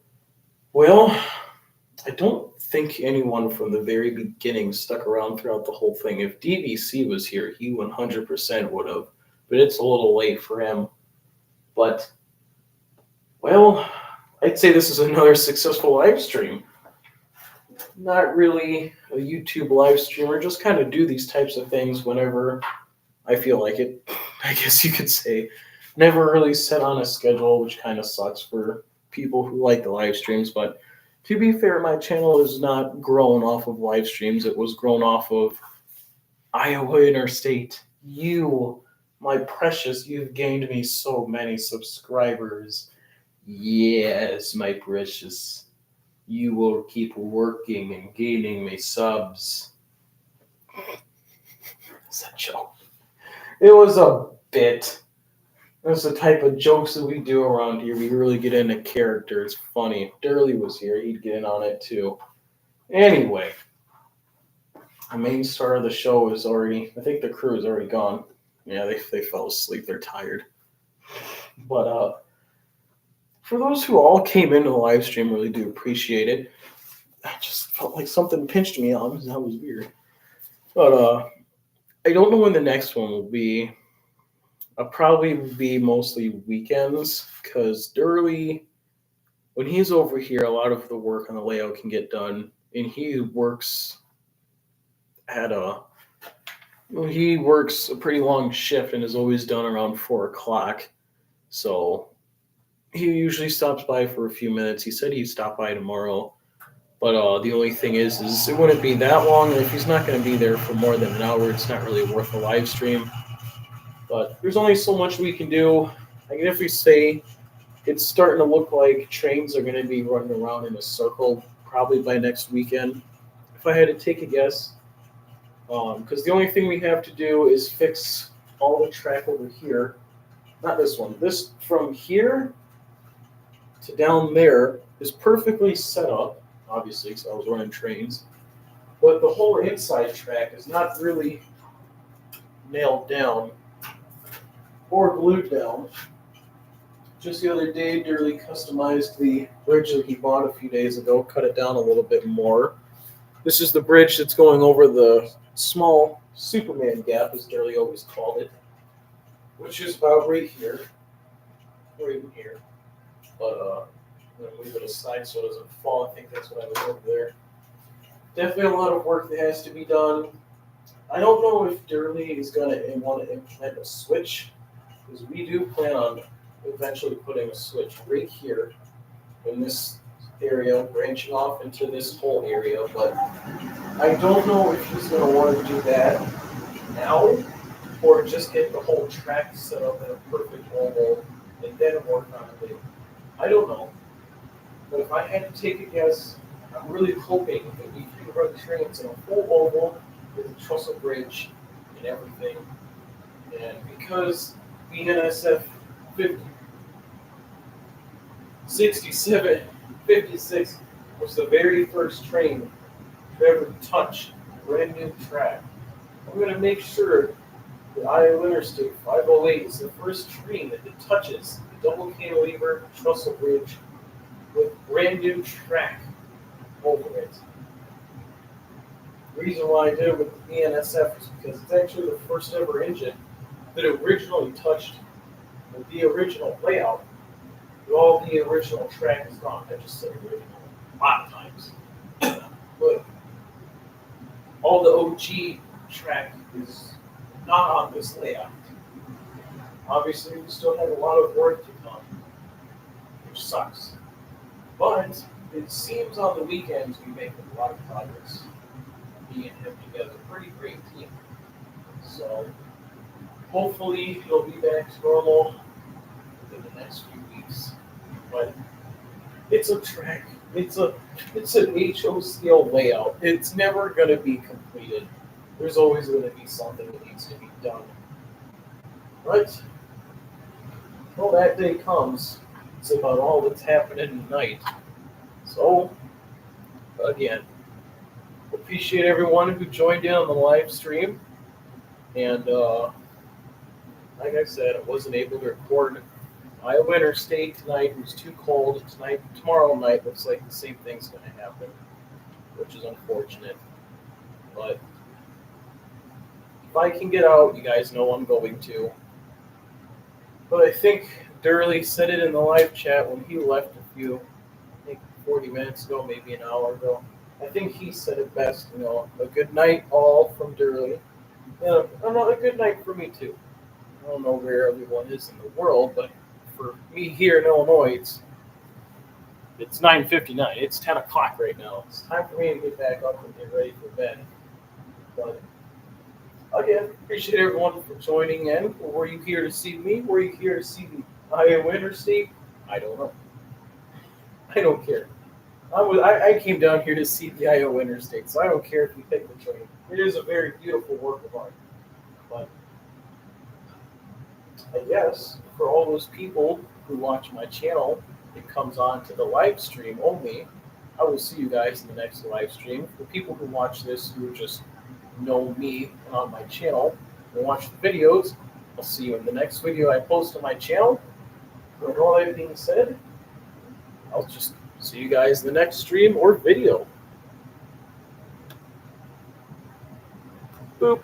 well, I don't think anyone from the very beginning stuck around throughout the whole thing. If DVC was here, he 100% would have, but it's a little late for him. But, well, I'd say this is another successful live stream. Not really a YouTube live streamer, just kind of do these types of things whenever I feel like it, I guess you could say. Never really set on a schedule, which kind of sucks for people who like the live streams, but to be fair, my channel is not grown off of live streams. It was grown off of Iowa Interstate You, my precious, you've gained me so many subscribers. Yes, my precious. You will keep working and gaining me subs. It's a joke. It was a bit. That's the type of jokes that we do around here. We really get into character. It's funny. If Durley was here, he'd get in on it too. Anyway, the main star of the show is already, I think the crew is already gone. Yeah, they fell asleep. They're tired. But for those who all came into the live stream, really do appreciate it. I just felt like something pinched me on. That was weird. But I don't know when the next one will be. I'll probably be mostly weekends because Durley, when he's over here, a lot of the work on the layout can get done, and he works at he works a pretty long shift and is always done around 4 o'clock. So he usually stops by for a few minutes. He said he'd stop by tomorrow, but the only thing is it wouldn't be that long. If he's not going to be there for more than an hour, it's not really worth a live stream. But there's only so much we can do. I can definitely say it's starting to look like trains are going to be running around in a circle probably by next weekend. If I had to take a guess, because the only thing we have to do is fix all the track over here. Not this one. This from here to down there is perfectly set up, obviously, because I was running trains. But the whole inside track is not really nailed down or glued down. Just the other day, Durley customized the bridge that he bought a few days ago, cut it down a little bit more. This is the bridge that's going over the small Superman gap, as Durley always called it, which is about right here, right in here. But I'm going to move it aside so it doesn't fall. I think that's what I was over there. Definitely a lot of work that has to be done. I don't know if Durley is going to want to implement a switch, because we do plan on eventually putting a switch right here in this area, branching off into this whole area, but I don't know if he's going to want to do that now or just get the whole track set up in a perfect oval and then work on it later. I don't know. But if I had to take a guess, I'm really hoping that we can run trains in a full oval with a trestle bridge and everything. And because BNSF 67, 56 was the very first train to ever touch a brand new track, I'm going to make sure that Iowa Interstate 508 is the first train that touches the double cantilever trestle bridge with brand new track over it. The reason why I did it with the BNSF is because it's actually the first ever engine that originally touched the original layout. All the original track is gone. I just said original a lot of times. But all the OG track is not on this layout. Obviously, we still have a lot of work to come, which sucks. But it seems on the weekends we make a lot of progress. Me and him together, pretty great team. So hopefully it'll be back to normal within the next few weeks. But it's a track. It's an HO scale layout. It's never going to be completed. There's always going to be something that needs to be done. But until that day comes, it's about all that's happening tonight. So, again, appreciate everyone who joined in on the live stream. And like I said, I wasn't able to record Iowa Interstate tonight. It was too cold. Tomorrow night looks like the same thing's going to happen, which is unfortunate. But if I can get out, you guys know I'm going to. But I think Durley said it in the live chat when he left I think 40 minutes ago, maybe an hour ago. I think he said it best, a good night all from Durley. And a good night for me too. I don't know where everyone is in the world, but for me here in Illinois, it's 9:59. It's 10 o'clock right now. It's time for me to get back up and get ready for bed. But Again, appreciate everyone for joining in. Were you here to see me? Were you here to see the Iowa Interstate? I don't know. I don't care. I came down here to see the Iowa Interstate, so I don't care if you take the train. It is a very beautiful work of art. But I guess for all those people who watch my channel, it comes on to the live stream only. I will see you guys in the next live stream. For people who watch this who just know me on my channel and watch the videos, I'll see you in the next video I post on my channel. With all that being said, I'll just see you guys in the next stream or video. Boop.